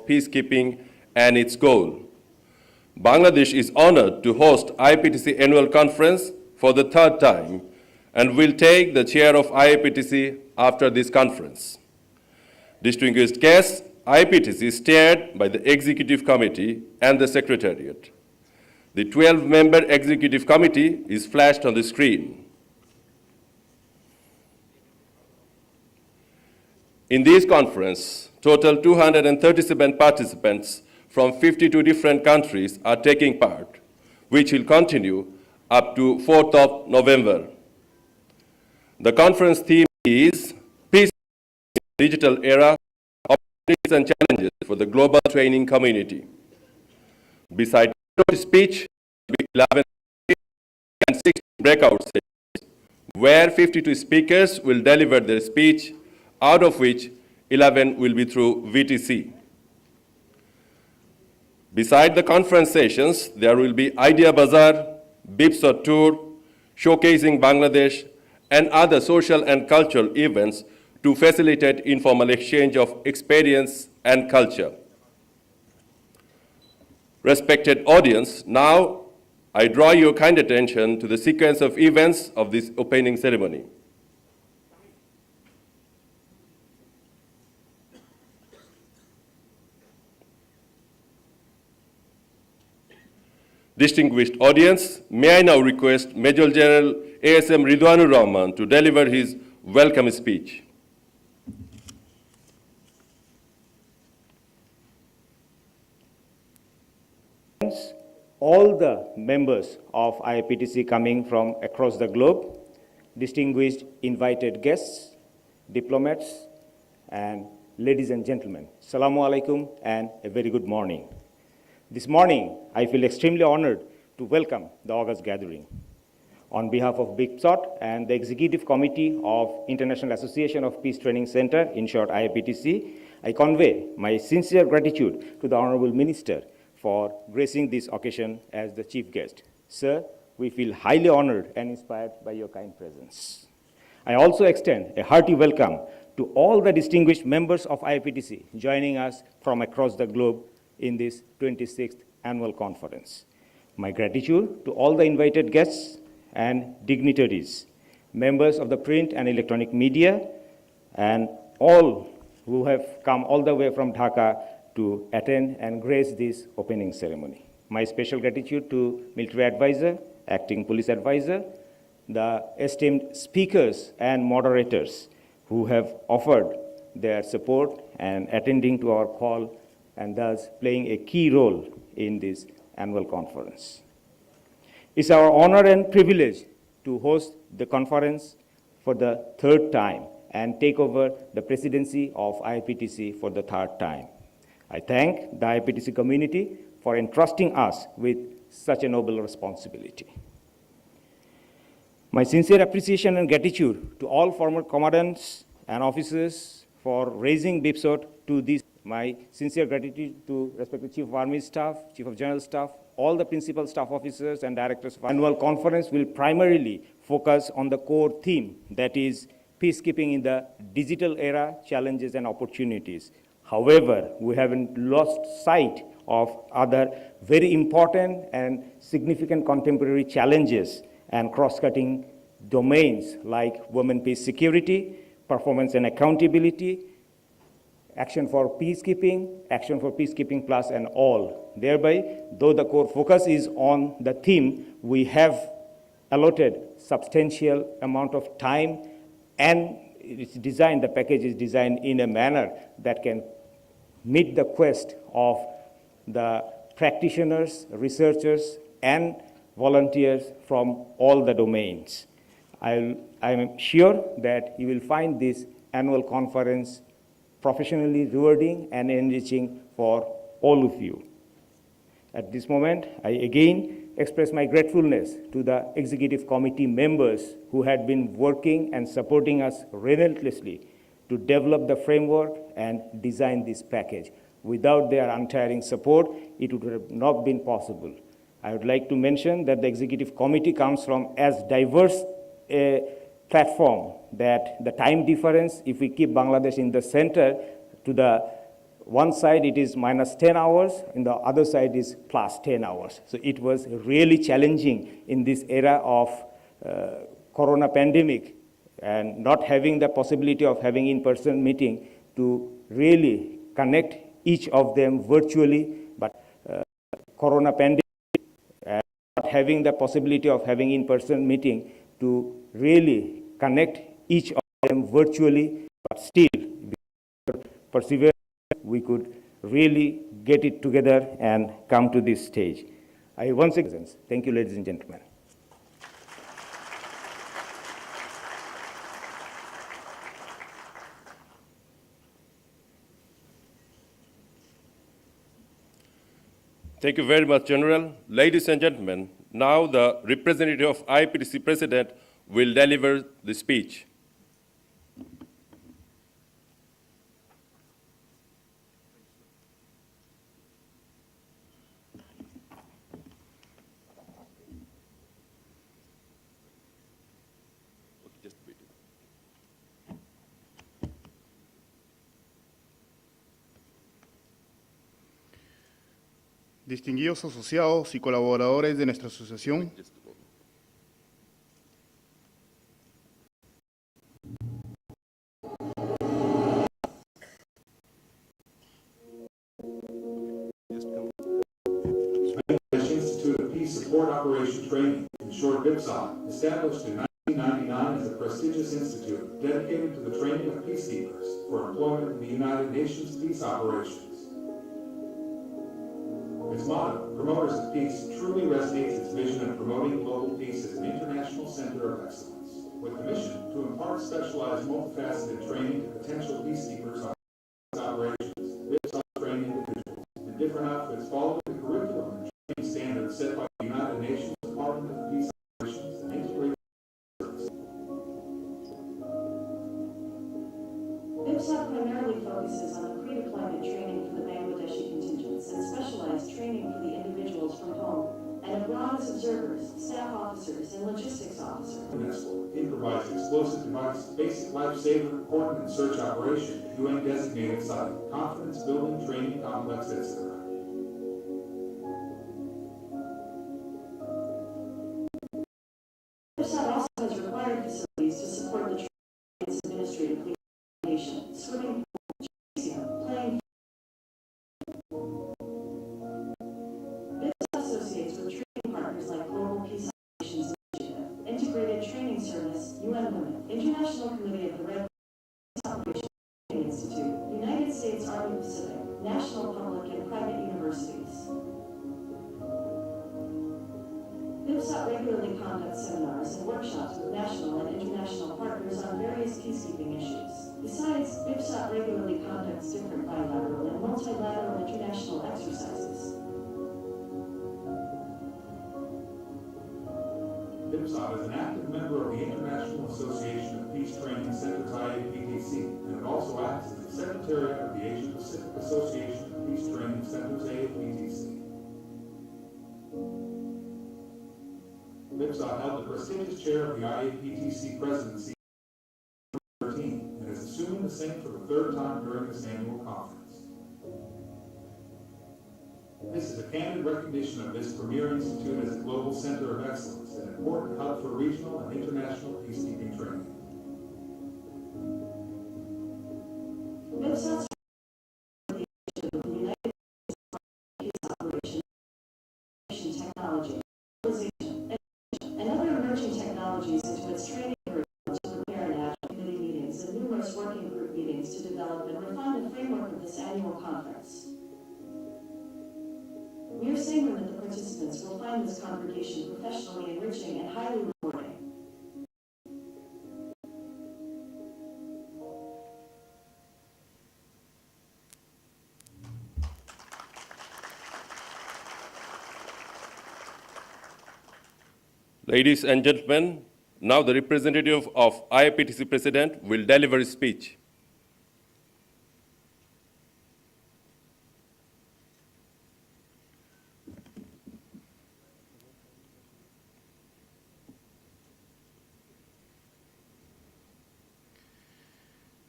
Peacekeeping and its goal. Bangladesh is honored to host IAPTC Annual Conference for the third time and will take the chair of IAPTC after this conference. Distinguished guests, IAPTC is chaired by the Executive Committee and the Secretariat. The 12-member Executive Committee is flashed on the screen. In this conference, total 237 participants from 52 different countries are taking part, which will continue up to 4th of November. The conference theme is Peace in the Digital Era, Opportunities and Challenges for the Global Training Community. Beside speech, 11 and 16 breakout sessions, where 52 speakers will deliver their speech, out of which 11 will be through VTC. Beside the conference sessions, there will be Idea Bazaar, BIPSA Tour, showcasing Bangladesh, and other social and cultural events to facilitate informal exchange of experience and culture. Respected audience, now I draw your kind attention to the sequence of events of this opening ceremony. Distinguished audience, may I now request Major General ASM Ridwanur Rahman to deliver his welcome speech. all the members of IAPTC coming from across the globe, distinguished invited guests, diplomats, and ladies and gentlemen, Assalamu alaikum and a very good morning. This morning, I feel extremely honored to welcome the August gathering. On behalf of BIPSOT and the Executive Committee of International Association of Peace Training Center, in short IAPTC, I convey my sincere gratitude to the Honorable Minister for gracing this occasion as the chief guest. Sir, we feel highly honored and inspired by your kind presence. I also extend a hearty welcome to all the distinguished members of IAPTC joining us from across the globe in this 26th annual conference. My gratitude to all the invited guests and dignitaries, members of the print and electronic media, and all who have come all the way from Dhaka to attend and grace this opening ceremony. My special gratitude to military advisor, acting police advisor, the esteemed speakers and moderators who have offered their support and attending to our call and thus playing a key role in this annual conference. It's our honor and privilege to host the conference for the third time and take over the presidency of IAPTC for the third time. I thank the IAPTC community for entrusting us with such a noble responsibility. My sincere appreciation and gratitude to all former commandants and officers for raising BIPSOT to this. My sincere gratitude to respected Chief of Army Staff, Chief of General Staff, all the principal staff officers and directors of annual conference will primarily focus on the core theme, that is peacekeeping in the digital era, challenges and opportunities. However, we haven't lost sight of other very important and significant contemporary challenges and cross-cutting domains like women peace security, performance and accountability, action for peacekeeping plus and all. Thereby, though the core focus is on the theme, we have allotted substantial amount of time and it's designed, the package is designed in a manner that can meet the quest of the practitioners, researchers, and volunteers from all the domains. I am sure that you will find this annual conference professionally rewarding and enriching for all of you. At this moment, I again express my gratefulness to the executive committee members who had been working and supporting us relentlessly to develop the framework and design this package. Without their untiring support, it would have not been possible. I would like to mention that the executive committee comes from as diverse a platform that the time difference, if we keep Bangladesh in the center, to the one side it is minus 10 hours, and the other side is plus 10 hours. So it was really challenging in this era of corona pandemic and not having the possibility of having in-person meeting to really connect each of them virtually, but corona pandemic and not having the possibility of having in-person meeting to really connect each of them virtually, but still, persevere, we could really get it together and come to this stage. I once again thank you, ladies and gentlemen. Thank you very much, General. Ladies and gentlemen, now the representative of IAPTC President will deliver the speech. Distinguidos asociados y colaboradores de nuestra asociación, Institute of Peace Support Operation Training, in short BIPSOT, established in 1999 as a prestigious institute dedicated to the training of peacekeepers for employment in the United Nations peace operations. Its motto, Promoters of Peace, truly resonates its vision of promoting global peace as an international center of excellence, with the mission to impart specialized, multifaceted training to potential peacekeepers on operations, BIPSOC training individuals, and different outfits following the curriculum and training standards set by the United Nations Department of Peace Operations and Integrated Services. BIPSOC primarily focuses on the pre-deployment training for the Bangladeshi contingents and specialized training for the individuals from home and abroad as observers, staff officers, and logistics officers. Improvised explosive device, basic lifesaver, coordinate and search operation, UN designated site, confidence building, training complex, etc. BIPSOC also has required facilities to support the training and its administrative accommodation, swimming pool, gymnasium, playing. BIPSOC associates with training partners like Global Peace Operations Initiative, Integrated Training Service, UN Women, International Committee of the Red Cross Operations Institute, United States Army Pacific, national public and private universities. BIPSOC regularly conducts seminars and workshops with national and international partners on various peacekeeping issues. Besides, BIPSOC regularly conducts different bilateral and multilateral international exercises. BIPSOC is an active member of the International Association of Peace Training Centers IAPTC, and it also acts as the Secretariat of the Asia Pacific Association of Peace Training Centers AAPTC. BIPSOC held the prestigious chair of the IAPTC presidency in 2013 and is assuming the same for the third time during this annual conference. This is a candid recognition of this premier institute as a global center of excellence, an important hub for regional and international peacekeeping training. BIPSOC's the United States Peace Operation technology, and other emerging technologies into its training curriculum to prepare national committee meetings and numerous working group meetings to develop and refine the framework of this annual conference. We are sanguine that the participants will find this congregation professionally enriching and highly rewarding. Ladies and gentlemen, now the representative of IAPTC President will deliver his speech.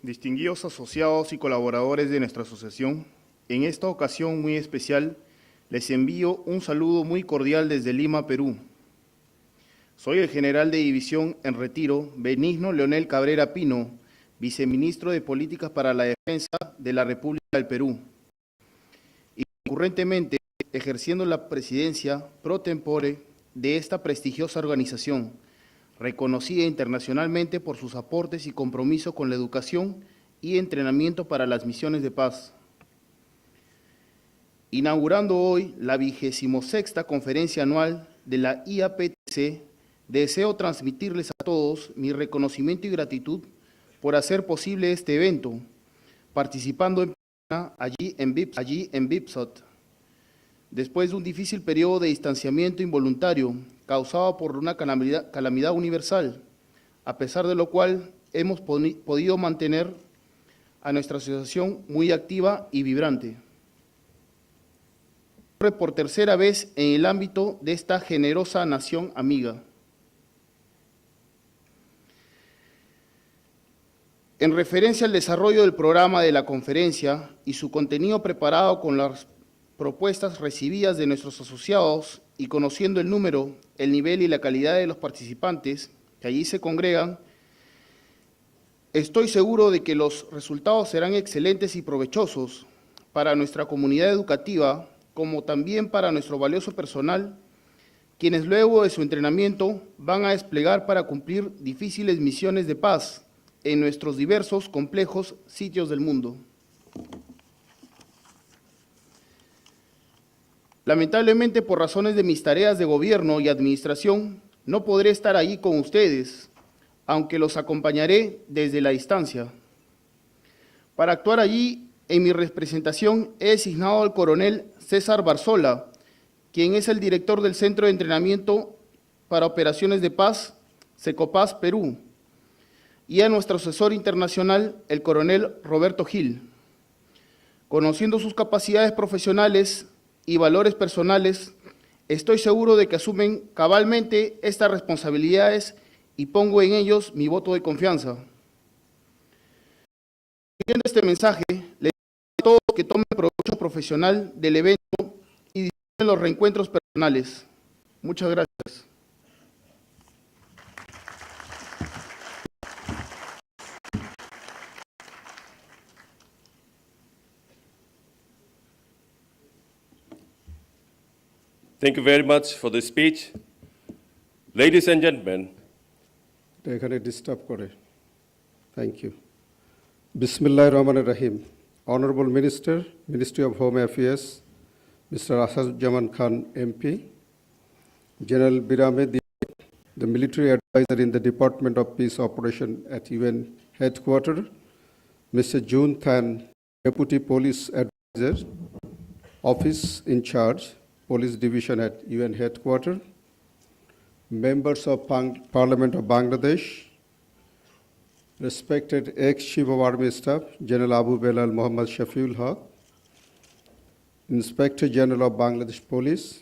Distinguidos asociados y colaboradores de nuestra asociación, en esta ocasión muy especial les envío un saludo muy cordial desde Lima, Perú. Soy el general de división en retiro, Benigno Leonel Cabrera Pino, viceministro de Políticas para la Defensa de la República del Perú, y concurrentemente ejerciendo la presidencia pro tempore de esta prestigiosa organización, reconocida internacionalmente por sus aportes y compromiso con la educación y entrenamiento para las misiones de paz. Inaugurando hoy la 26ª conferencia anual de la IAPTC, deseo transmitirles a todos mi reconocimiento y gratitud por hacer posible este evento, participando en persona allí en BIPSOC, después de un difícil periodo de distanciamiento involuntario causado por una calamidad universal, a pesar de lo cual hemos podido mantener a nuestra asociación muy activa y vibrante. Por tercera vez en el ámbito de esta generosa nación amiga. En referencia al desarrollo del programa de la conferencia y su contenido preparado con las propuestas recibidas de nuestros asociados y conociendo el número, el nivel y la calidad de los participantes que allí se congregan, estoy seguro de que los resultados serán excelentes y provechosos para nuestra comunidad educativa, como también para nuestro valioso personal, quienes luego de su entrenamiento van a desplegar para cumplir difíciles misiones de paz en nuestros diversos complejos sitios del mundo. Lamentablemente, por razones de mis tareas de gobierno y administración, no podré estar ahí con ustedes, aunque los acompañaré desde la distancia. Para actuar allí, en mi representación, he designado al coronel César Barzola, quien es el director del Centro de Entrenamiento para Operaciones de Paz, Secopaz, Perú, y a nuestro asesor internacional, el coronel Roberto Gil. Conociendo sus capacidades profesionales y valores personales, estoy seguro de que asumen cabalmente estas responsabilidades y pongo en ellos mi voto de confianza. Siguiendo este mensaje, les pido a todos que tomen provecho profesional del evento y disfruten los reencuentros personales. Muchas gracias. Thank you very much for the speech. Ladies and gentlemen, এখানে disturb করে thank you বিসমিল্লাহির রহমানির রহিম Honorable Minister, Ministry of Home Affairs, Mr. Asaduজ্জামান Khan MP, General Birame Diak, the military advisor in the Department of Peace Operation at UN Headquarters, Mr. June Than, Deputy Police Advisor, Office in Charge, Police Division at UN Headquarters, members of Parliament of Bangladesh, respected ex-Chief of Army Staff, General Abu Belal Muhammad Shafiul Haq, Inspector General of Bangladesh Police,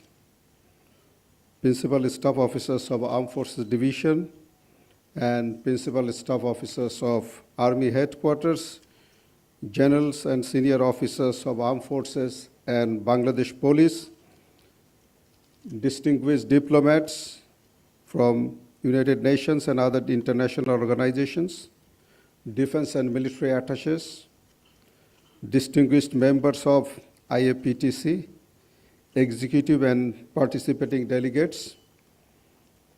Principal Staff Officers of Armed Forces Division, and Principal Staff Officers of Army Headquarters, Generals and Senior Officers of Armed Forces and Bangladesh Police, distinguished diplomats from United Nations and other international organizations, defense and military attaches, distinguished members of IAPTC, executive and participating delegates,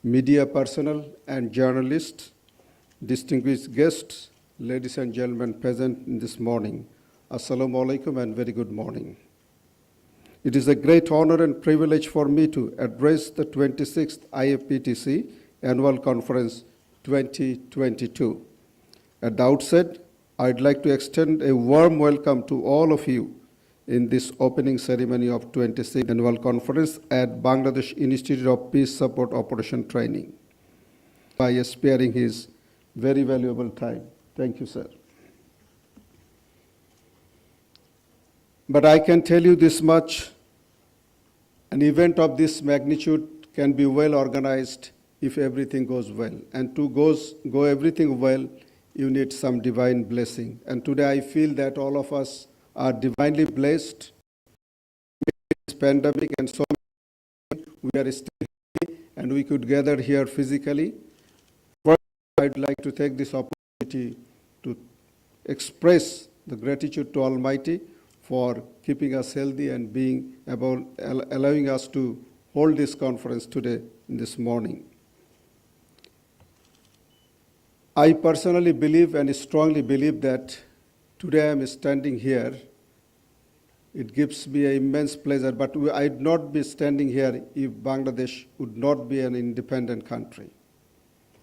media personnel and journalists, distinguished guests, ladies and gentlemen present this morning. Assalamu alaikum and very good morning. It is a great honor and privilege for me to address the 26th IAPTC Annual Conference 2022. At the outset, I'd like to extend a warm welcome to all of you in this opening ceremony of 26th Annual Conference at Bangladesh Institute of Peace Support Operation Training by sparing his very valuable time. Thank you, sir. But I can tell you this much, an event of this magnitude can be well organized if everything goes well. And to go everything well, you need some divine blessing. And today I feel that all of us are divinely blessed with this pandemic and so many, we are still healthy and we could gather here physically. First, I'd like to take this opportunity to express the gratitude to Almighty for keeping us healthy and allowing us to hold this conference today, this morning. I personally believe and strongly believe that today I am standing here. It gives me an immense pleasure, but I'd not be standing here if Bangladesh would not be an independent country.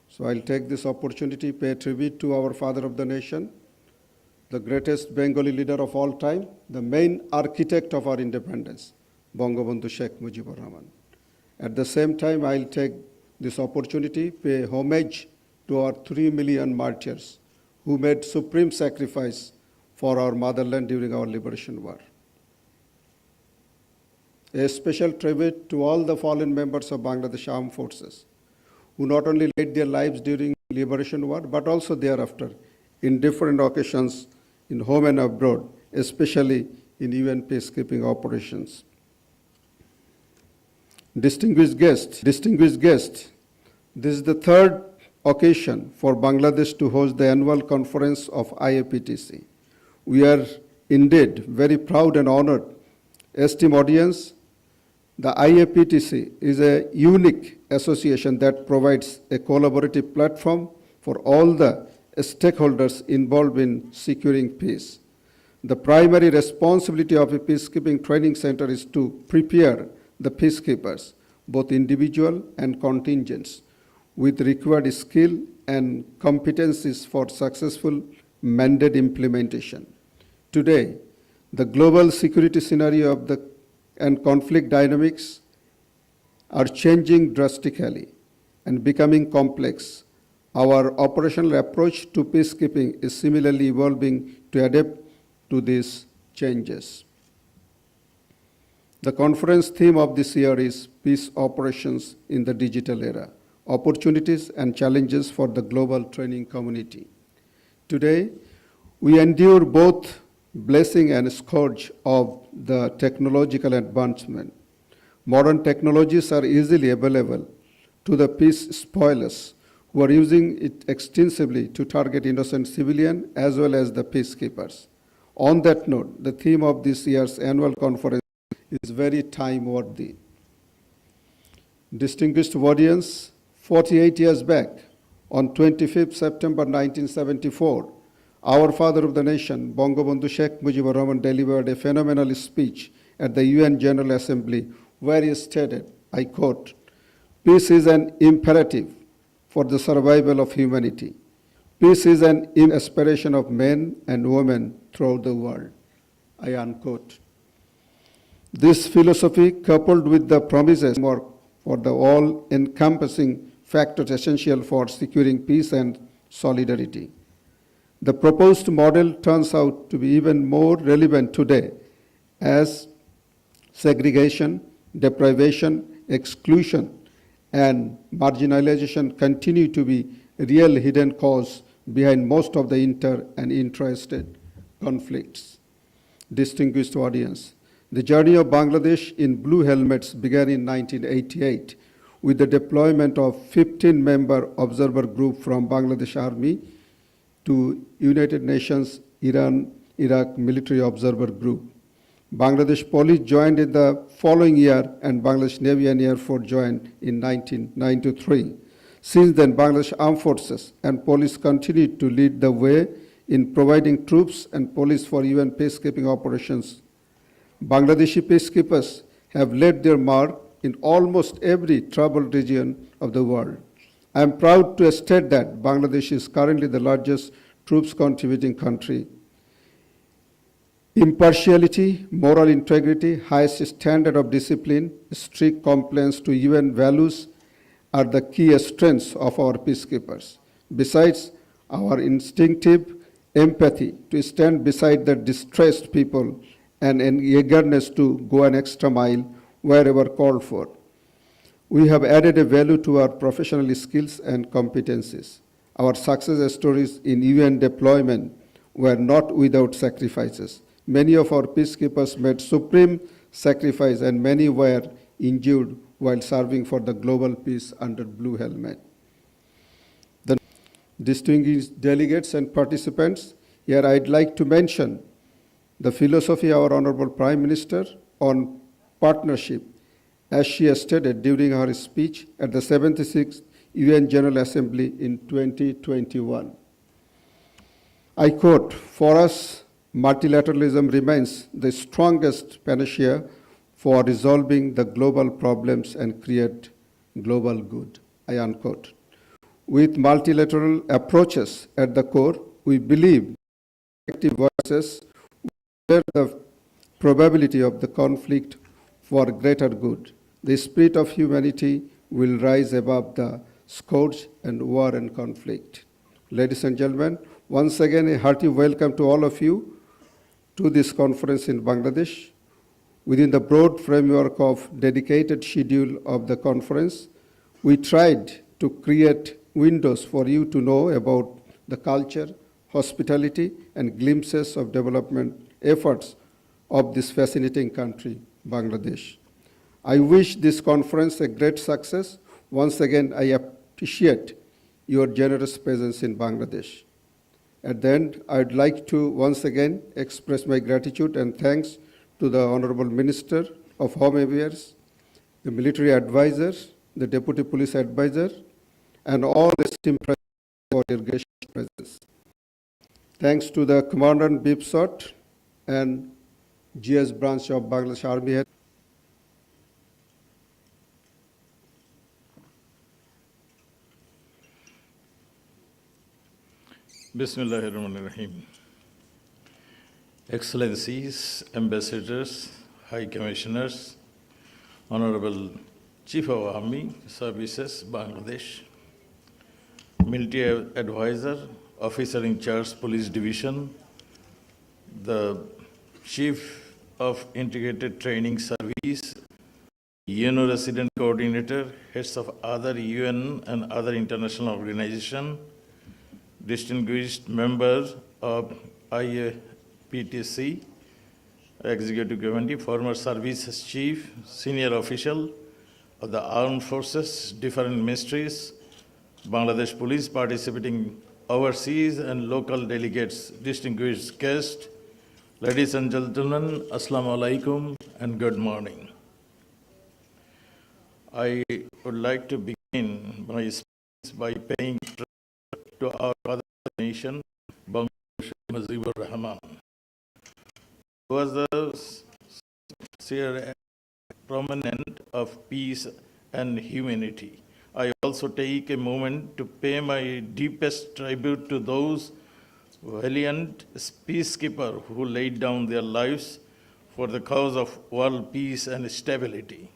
So I'll take this opportunity, pay tribute to our father of the nation, the greatest Bengali leader of all time, the main architect of our independence, Bangabandhu Sheikh Mujibur Rahman. At the same time, I'll take this opportunity, pay homage to our 3 million martyrs who made supreme sacrifice for our motherland during our liberation war. A special tribute to all the fallen members of Bangladesh Armed Forces who not only laid their lives during liberation war, but also thereafter in different occasions in home and abroad, especially in UN peacekeeping operations. Distinguished guests, this is the third occasion for Bangladesh to host the annual conference of IAPTC. We are indeed very proud and honored. Esteemed audience, the IAPTC is a unique association that provides a collaborative platform for all the stakeholders involved in securing peace. The primary responsibility of a peacekeeping training center is to prepare the peacekeepers, both individual and contingents, with required skill and competencies for successful mandate implementation. Today, the global security scenario and conflict dynamics are changing drastically and becoming complex. Our operational approach to peacekeeping is similarly evolving to adapt to these changes. The conference theme of this year is Peace Operations in the Digital Era, Opportunities and Challenges for the Global Training Community. Today, we endure both blessing and scourge of the technological advancement. Modern technologies are easily available to the peace spoilers who are using it extensively to target innocent civilians as well as the peacekeepers. On that note, the theme of this year's annual conference is very time-worthy. Distinguished audience, 48 years back, on 25th September 1974, our father of the nation, Bangabandhu Sheikh Mujibur Rahman, delivered a phenomenal speech at the UN General Assembly where he stated, I quote, "Peace is an imperative for the survival of humanity. Peace is an aspiration of men and women throughout the world." I unquote. This philosophy, coupled with the promises for the all-encompassing factors essential for securing peace and solidarity. The proposed model turns out to be even more relevant today as segregation, deprivation, exclusion, and marginalization continue to be real hidden cause behind most of the inter- and intra-state conflicts. Distinguished audience, the journey of Bangladesh in blue helmets began in 1988 with the deployment of 15-member observer group from Bangladesh Army to United Nations Iran-Iraq Military Observer Group. Bangladesh Police joined in the following year and Bangladesh Navy and Air Force joined in 1993. Since then, Bangladesh Armed Forces and Police continued to lead the way in providing troops and police for UN peacekeeping operations. Bangladeshi peacekeepers have left their mark in almost every troubled region of the world. I am proud to state that Bangladesh is currently the largest troops contributing country. Impartiality, moral integrity, highest standard of discipline, strict compliance to UN values are the key strengths of our peacekeepers. Besides, our instinctive empathy to stand beside the distressed people and an eagerness to go an extra mile wherever called for. We have added a value to our professional skills and competencies. Our success stories in UN deployment were not without sacrifices. Many of our peacekeepers made supreme sacrifice and many were injured while serving for the global peace under blue helmet. The distinguished delegates and participants, here I'd like to mention the philosophy of our Honorable Prime Minister on partnership, as she stated during her speech at the 76th UN General Assembly in 2021. I quote, "For us, multilateralism remains the strongest panacea for resolving the global problems and create global good," I unquote. With multilateral approaches at the core, we believe effective voices will the probability of the conflict for greater good. The spirit of humanity will rise above the scourge and war and conflict. Ladies and gentlemen, once again a hearty welcome to all of you to this conference in Bangladesh. Within the broad framework of dedicated schedule of the conference, we tried to create windows for you to know about the culture, hospitality, and glimpses of development efforts of this fascinating country, Bangladesh. I wish this conference a great success. Once again, I appreciate your generous presence in Bangladesh. At the end, I'd like to once again express my gratitude and thanks to the Honorable Minister of Home Affairs, the military advisor, the Deputy Police Advisor, and all esteemed present for your gracious presence. Thanks to the Commandant BIPSOT and GS branch of Bangladesh Army Head. Bismillahirrahmanirrahim. Excellencies, ambassadors, high commissioners, Honorable Chief of Army Services, Bangladesh, Military Advisor, Officer in Charge, Police Division, the Chief of Integrated Training Service, UN Resident Coordinator, heads of other UN and other international organizations, distinguished members of IAPTC, Executive Committee, former services chief, senior official of the armed forces, different ministries, Bangladesh Police participating overseas and local delegates, distinguished guests, ladies and gentlemen, Assalamu alaikum and good morning. I would like to begin my speech by paying tribute to our other nation, Bangladesh Mujibur Rahman, who was the sincere proponent of peace and humanity. I also take a moment to pay my deepest tribute to those valiant peacekeepers who laid down their lives for the cause of world peace and stability.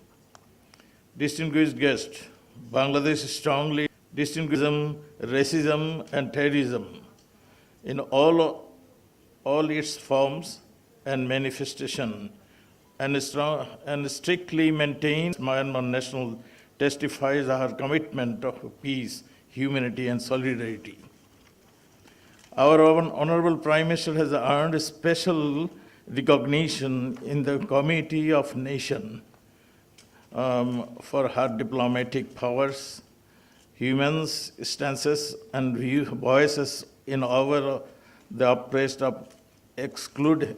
Distinguished guests, Bangladesh strongly distinguishes racism and terrorism in all its forms and manifestation, and strictly maintains Myanmar national testifies our commitment of peace, humanity, and solidarity. Our Honorable Prime Minister has earned special recognition in the Committee of Nations for her diplomatic powers, human stances, and voices in over the oppressed of excluded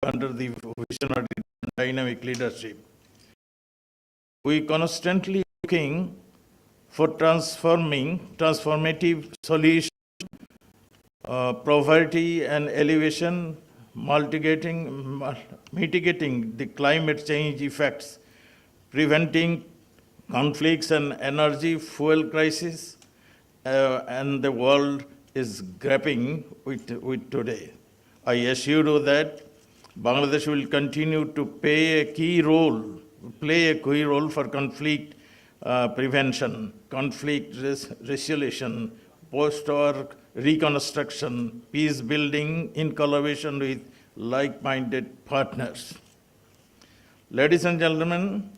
under the visionary dynamic leadership. We constantly looking for transformative solutions, poverty and elevation, mitigating the climate change effects, preventing conflicts and energy fuel crisis, and the world is grappling with today. I assure you that Bangladesh will continue to play a key role for conflict prevention, conflict resolution, post-war reconstruction, peace building in collaboration with like-minded partners. Ladies and gentlemen,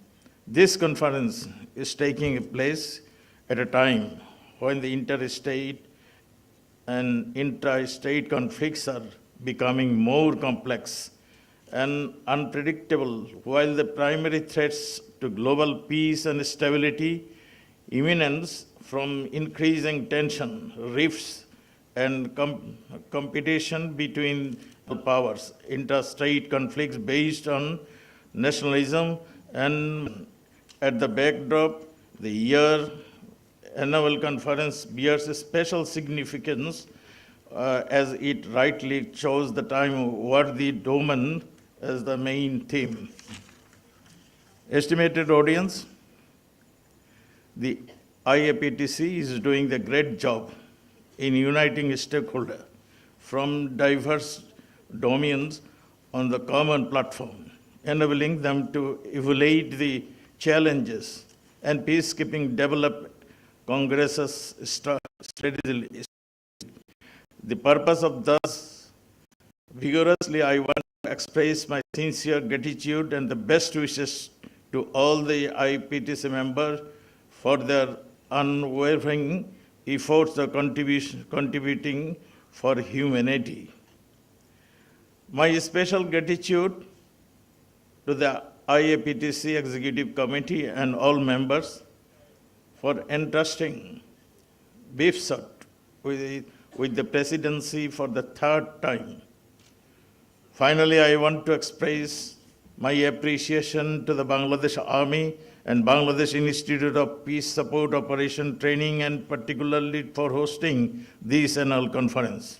this conference is taking place at a time when the interstate and intra-state conflicts are becoming more complex and unpredictable, while the primary threats to global peace and stability emanate from increasing tension, rifts, and competition between powers, interstate conflicts based on nationalism, and at the backdrop, the annual conference bears a special significance as it rightly chose the time worthy domain as the main theme. Estimated audience, the IAPTC is doing the great job in uniting stakeholders from diverse domains on the common platform, enabling them to evaluate the challenges and peacekeeping develop Congress's strategy. The purpose of thus vigorously, I want to express my sincere gratitude and the best wishes to all the IAPTC members for their unwavering efforts of contributing for humanity. My special gratitude to the IAPTC Executive Committee and all members for entrusting BIFSOT with the presidency for the third time. Finally, I want to express my appreciation to the Bangladesh Army and Bangladesh Institute of Peace Support Operation Training, and particularly for hosting this annual conference.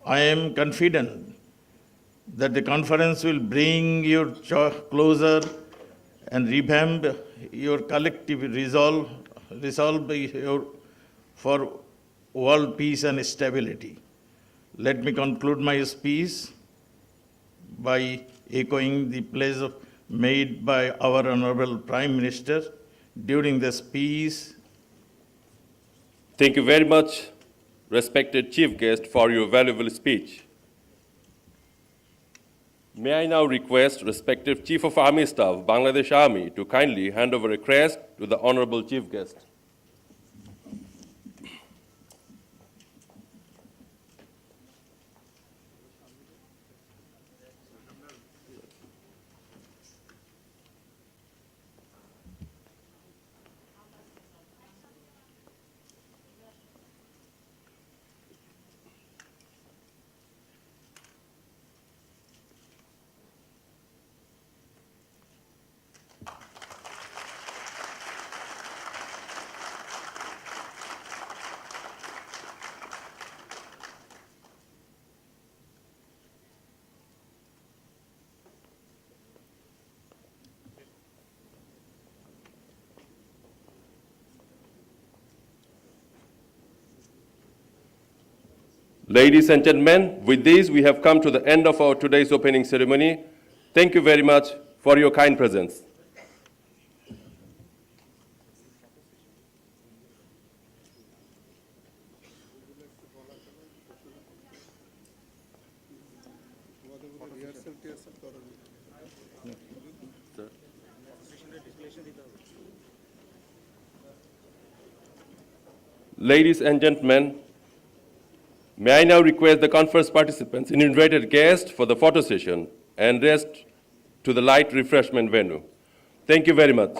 I am confident that the conference will bring you closer and revamp your collective resolve for world peace and stability. Let me conclude my speech by echoing the pledge made by our Honorable Prime Minister during the speech. Thank you very much, respected Chief Guest, for your valuable speech. May I now request respected Chief of Army Staff, Bangladesh Army, to kindly hand over a crest to the Honorable Chief Guest. Ladies and gentlemen, with this, we have come to the end of our today's opening ceremony. Thank you very much for your kind presence. Ladies and gentlemen, may I now request the conference participants and invited guests for the photo session and rest to the light refreshment venue. Thank you very much.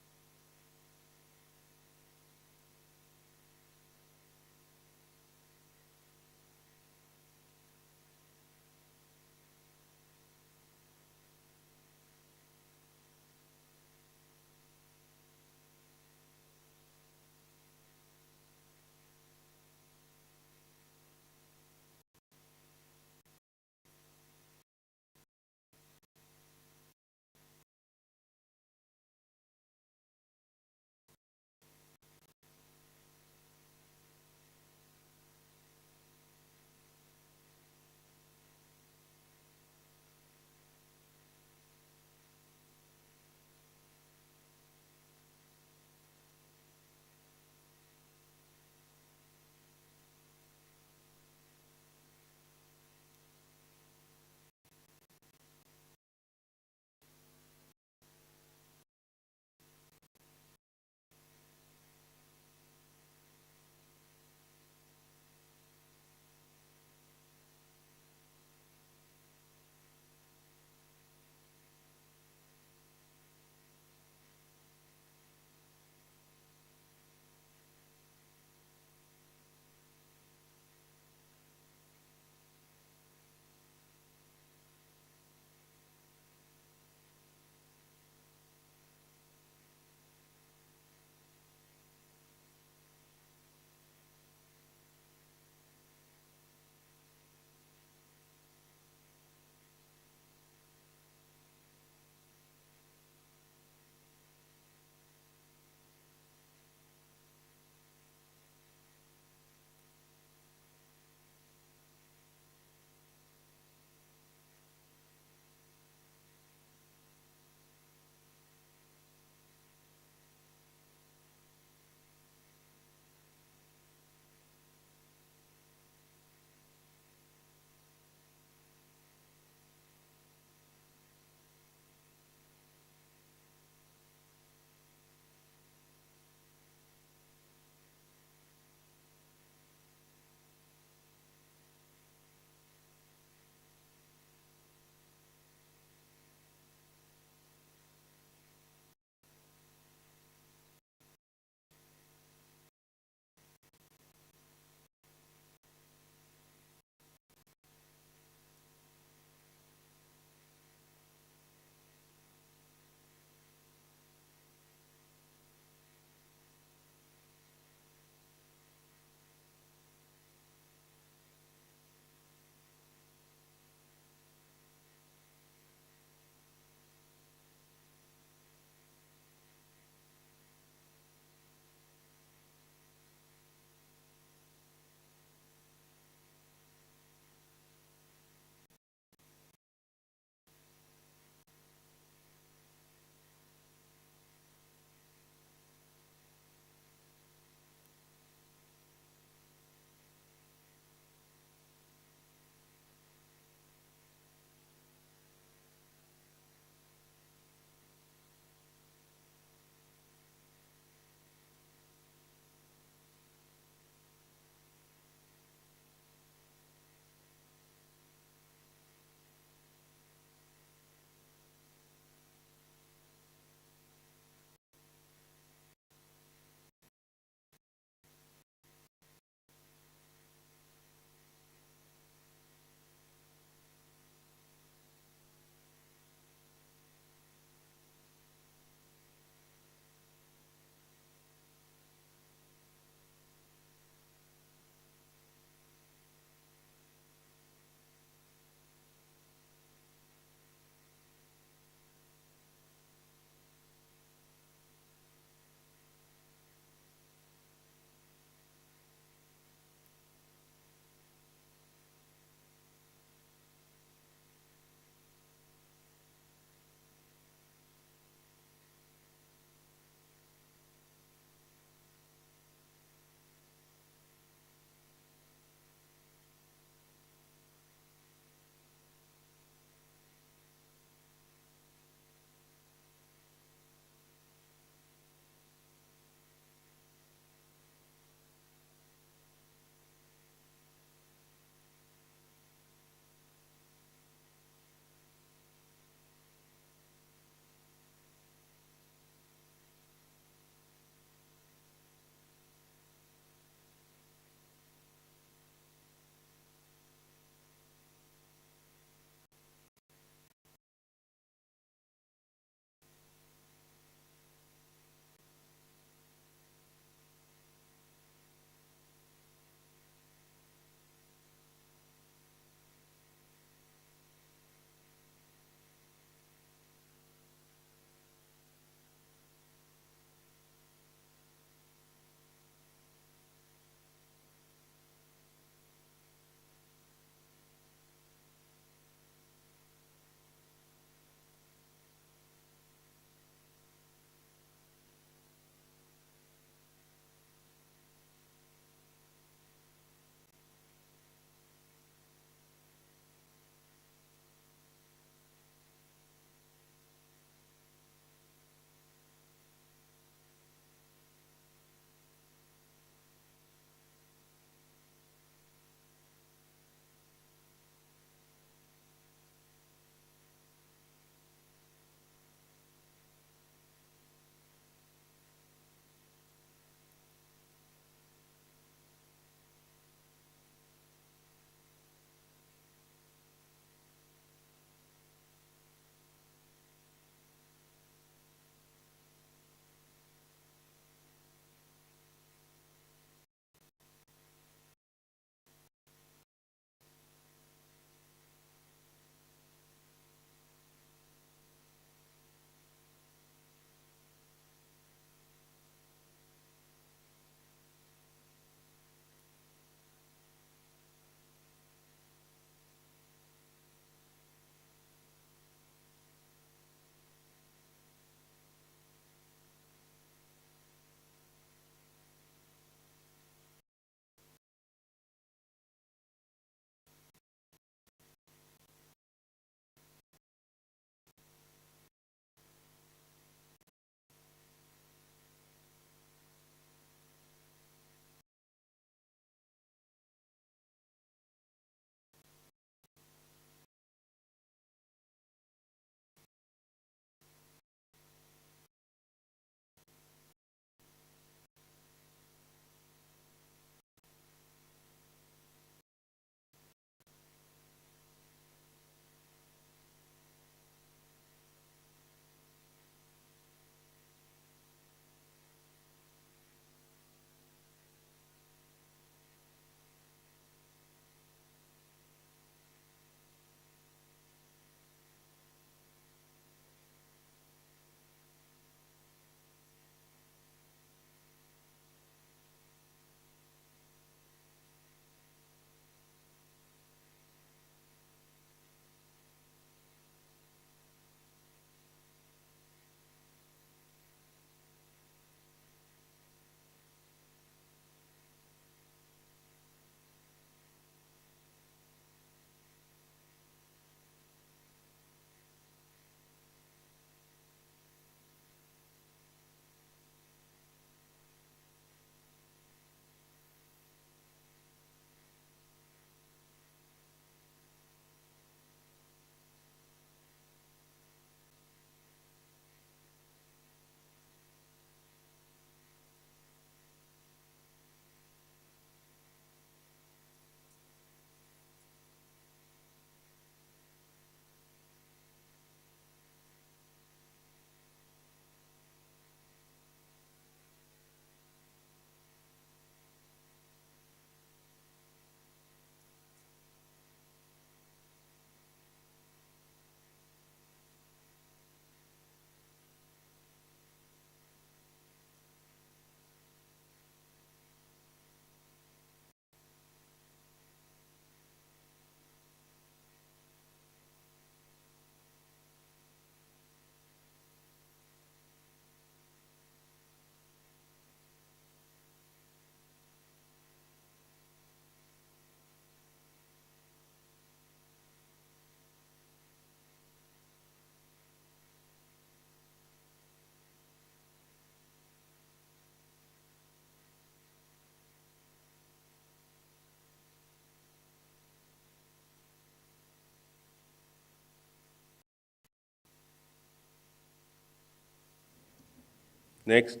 Next,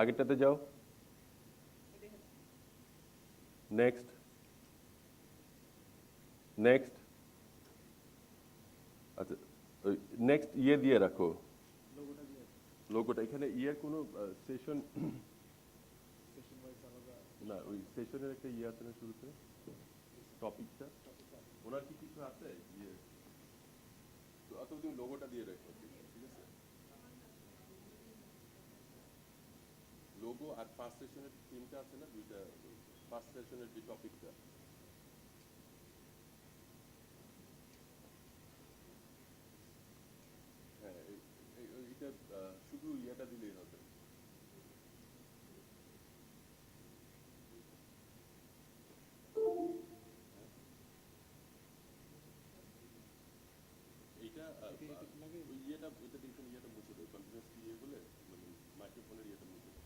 আগেরটাতে যাও। Next, next. আচ্ছা, ওই next ইয়ে দিয়ে রাখো, লোগোটা। এখানে ইয়ের কোনো সেশন না, ওই সেশনের একটা ইয়ে আছে না শুরুতে, টপিকটা ওনার কি কিছু আছে ইয়ে, তো অত তুমি লোগোটা দিয়ে রাখো, ঠিক আছে? লোগো আর ফার্স্ট সেশনের থিমটা আছে না, দুইটা, ফার্স্ট সেশনের যে টপিকটা, হ্যাঁ এইটা শুধু ইয়েটা দিলেই হবে। এইটা ওই ইয়েটা, ওইটা দেখুন, ইয়েটা মুছে দেবে, কন্টিনিউয়াস ইয়ে বলে মানে মাইক্রোফোনের ইয়েটা মুছে দেবে।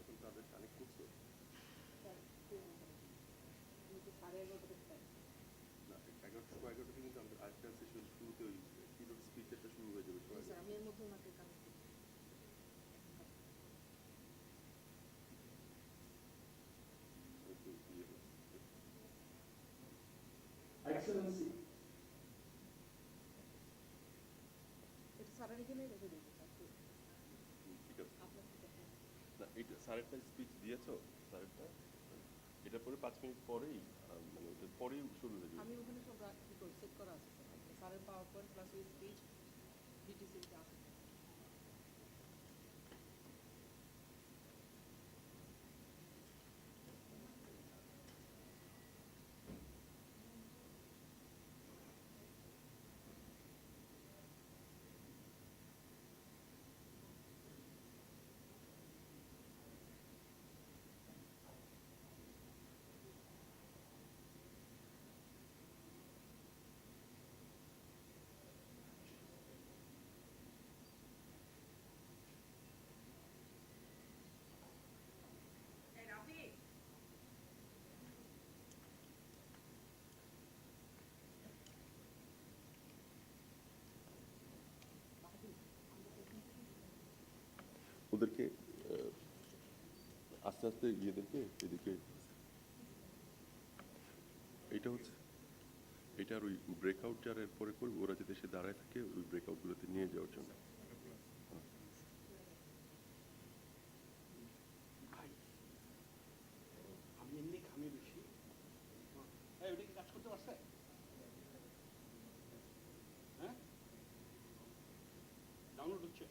এখন তাদের কানেক্ট করছো না, 11:11 কিন্তু আমাদের আরেকটা সেশন শুরুতে ওই কিনোট স্পিচটা শুরু হয়ে যাবে। আমি এর মধ্যে ওনাকে কানেক্ট করছি। Excellency. ঠিক আছে না, এইটা স্যারেরটা স্পিচ দিয়েছো, স্যারেরটা এটা পরে 5 মিনিট পরেই মানে ওটা পরেই শুরু হয়ে যাবে। আমি ওখানে সব সেট করা আছে স্যারের পাওয়ার পয়েন্ট প্লাস ওই স্পিচ ডিটিসিতে আছে। ওদেরকে আস্তে আস্তে ইয়েদেরকে এদিকে, এইটা হচ্ছে এটা আর ওই ব্রেকআউট যারা এরপরে করবে ওরা যাতে এসে দাঁড়ায় থাকে ওই ব্রেকআউটগুলোতে নিয়ে যাওয়ার জন্য। আমি এমনি খামি বেশি, ওটা কি কাজ করতে পারছে? হ্যাঁ, ডাউনলোড হচ্ছে।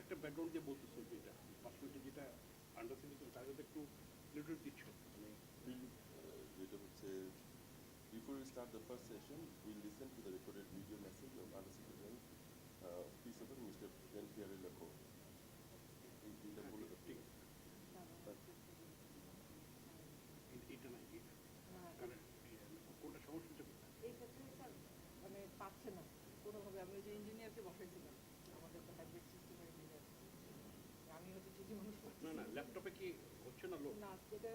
একটা ব্যাকগ্রাউন্ড দিয়ে বলতে চলবে এটা 5 মিনিটে যেটা আন্ডারস্ট্যান্ডিং করে তার মধ্যে একটু লিটল দিচ্ছ মানে যেটা হচ্ছে before we start the first session we'll listen to the recorded video message of Under Secretary Peace Officer Mr. Pierre Leco এটা বলে ঠিক আছে এটা না এটা কারণ কোনটা সমস্যাটা এই ক্ষেত্রে স্যার মানে পাচ্ছে না কোনোভাবে আমি ওই যে ইঞ্জিনিয়ারকে বসাইছিলাম আমাদের তো হাইব্রিড সিস্টেমের ইঞ্জিনিয়ার আমি হচ্ছে চিঠি মানুষ না না ল্যাপটপে কি হচ্ছে না লোড না এটা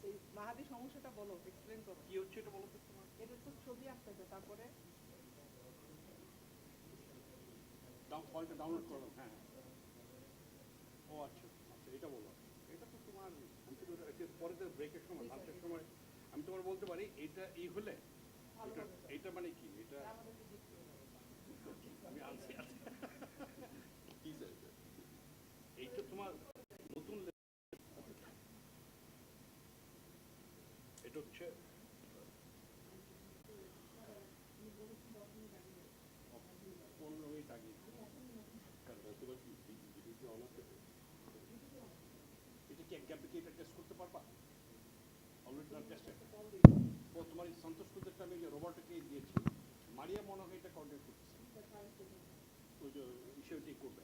এই মাহাদি সমস্যাটা বলো এক্সপ্লেন করো কি হচ্ছে এটা বলো তো তোমার এটা তো ছবি আসতেছে তারপরে ফাইলটা ডাউনলোড করো হ্যাঁ ও আচ্ছা আচ্ছা এটা বলো এটা তো তোমার পরে তো ব্রেকের সময় লাঞ্চের সময় আমি তোমার বলতে পারি এটা এই হলে এটা মানে কি এটা আমি আনছি কি স্যার এইটা তোমার নতুন এটা হচ্ছে 15 মিনিট আগে তোমার কি ভিডিও কি অন আছে এটা কি এক গ্যাপে কি এটা টেস্ট করতে পারবা অলরেডি তার টেস্ট ও তোমার এই সন্তোষ কুদেরটা আমি রোবটকে দিয়েছি মারিয়া মনে হয় এটা কোঅর্ডিনেট করতেছে ওই যে বিষয়টি করবে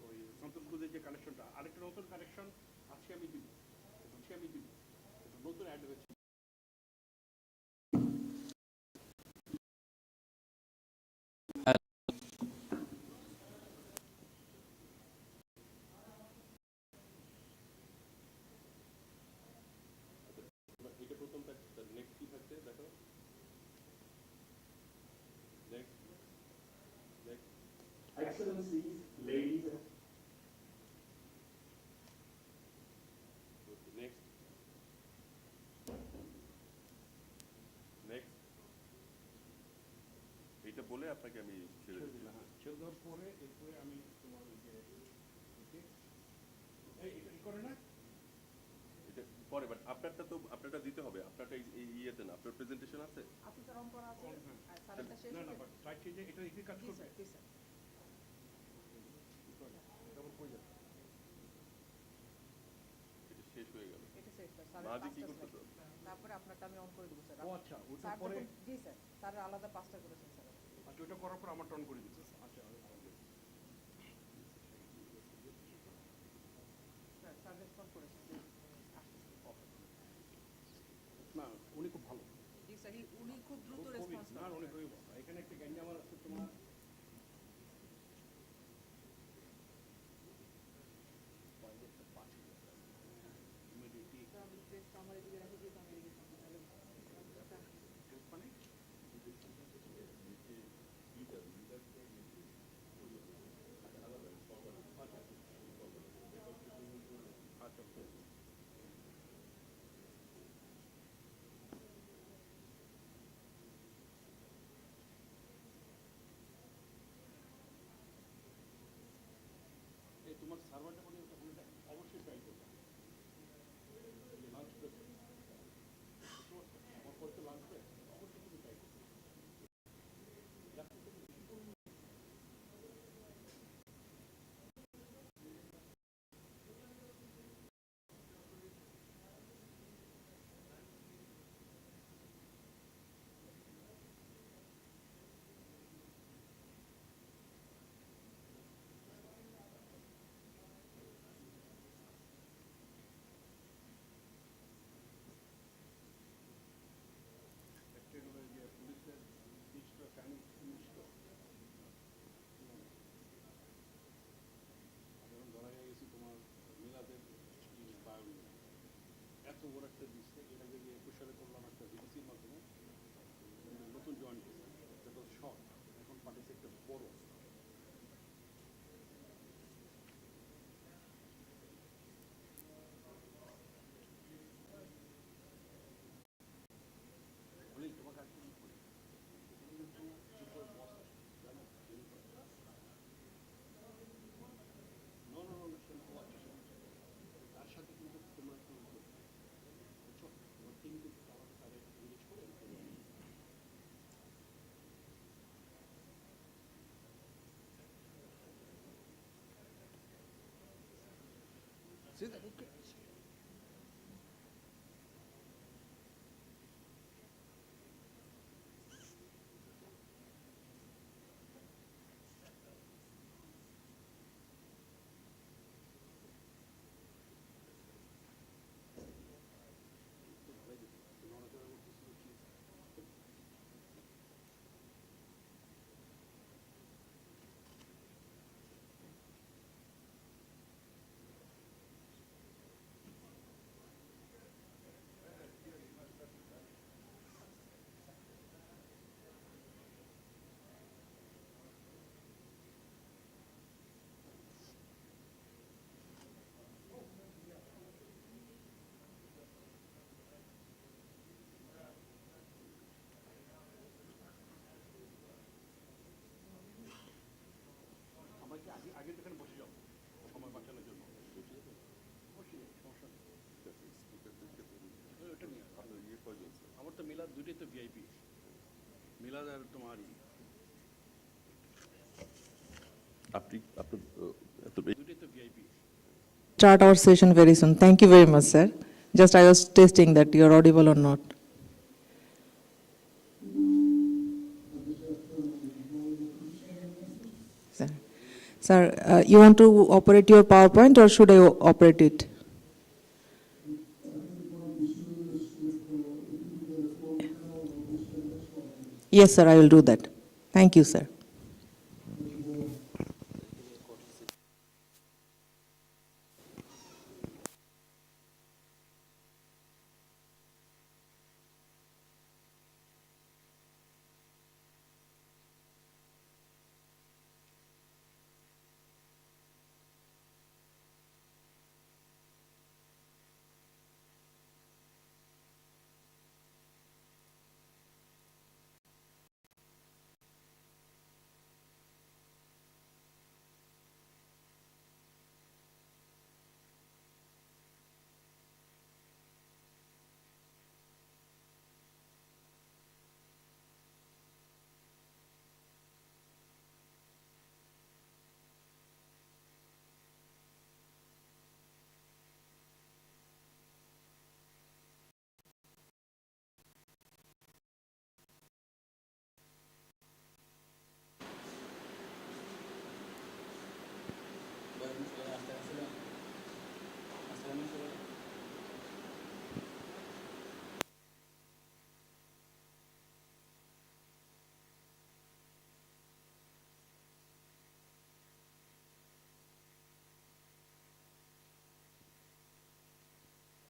ওই সন্তোষ কুদের যে কানেকশনটা আরেকটা নতুন কানেকশন আজকে আমি দিব এটা নতুন অ্যাড হয়েছে এটা প্রথমটা নেক্সট কি থাকছে দেখো next Excellencies, ladies and next এটা বলে আপনাকে আমি ছেড়ে দিই ছেড়ে দেওয়ার পরে এরপরে আমি তোমার ওই যে এটা করে না এটা পরে বাট আপনারটা দিতে হবে আপনারটা এই ইয়েতে না আপনার প্রেজেন্টেশন আছে আপনি তো রং করা আছে আর স্যারটা শেষ না না হবে বাট চাইছি যে এটা ইজি কাজ করবে জি স্যার তারপর কই যাবে এটা শেষ হয়ে গেল এটা শেষ স্যার মাঝে কি করতে তো তারপরে আপনারটা আমি অন করে দেব স্যার ও আচ্ছা ওটার পরে জি স্যার স্যার আলাদা পাঁচটা করেছেন স্যার আচ্ছা ওটা করার পর আমার টন করে দিচ্ছি আচ্ছা স্যার রেসপন্ড করেছেন না উনি খুব ভালো জি স্যার উনি খুব দ্রুত রেসপন্স না উনি খুবই ভালো এখানে একটা গ্যাঞ্জাম আছে তোমার আমার এদিকে রেখে দিয়ে আমি এদিকে মানে কয়জন স্যার? আমার তো মিলাদ দুটোই তো ভিআইপি, মিলাদ আর তোমার আপনি আপনার দুটোই তো VIP. Start our session very soon. Thank you very much, sir. Just I was testing that you're audible or not. Sir, you want to operate your PowerPoint or should I operate it? Yes, sir, I will do that. Thank you, sir.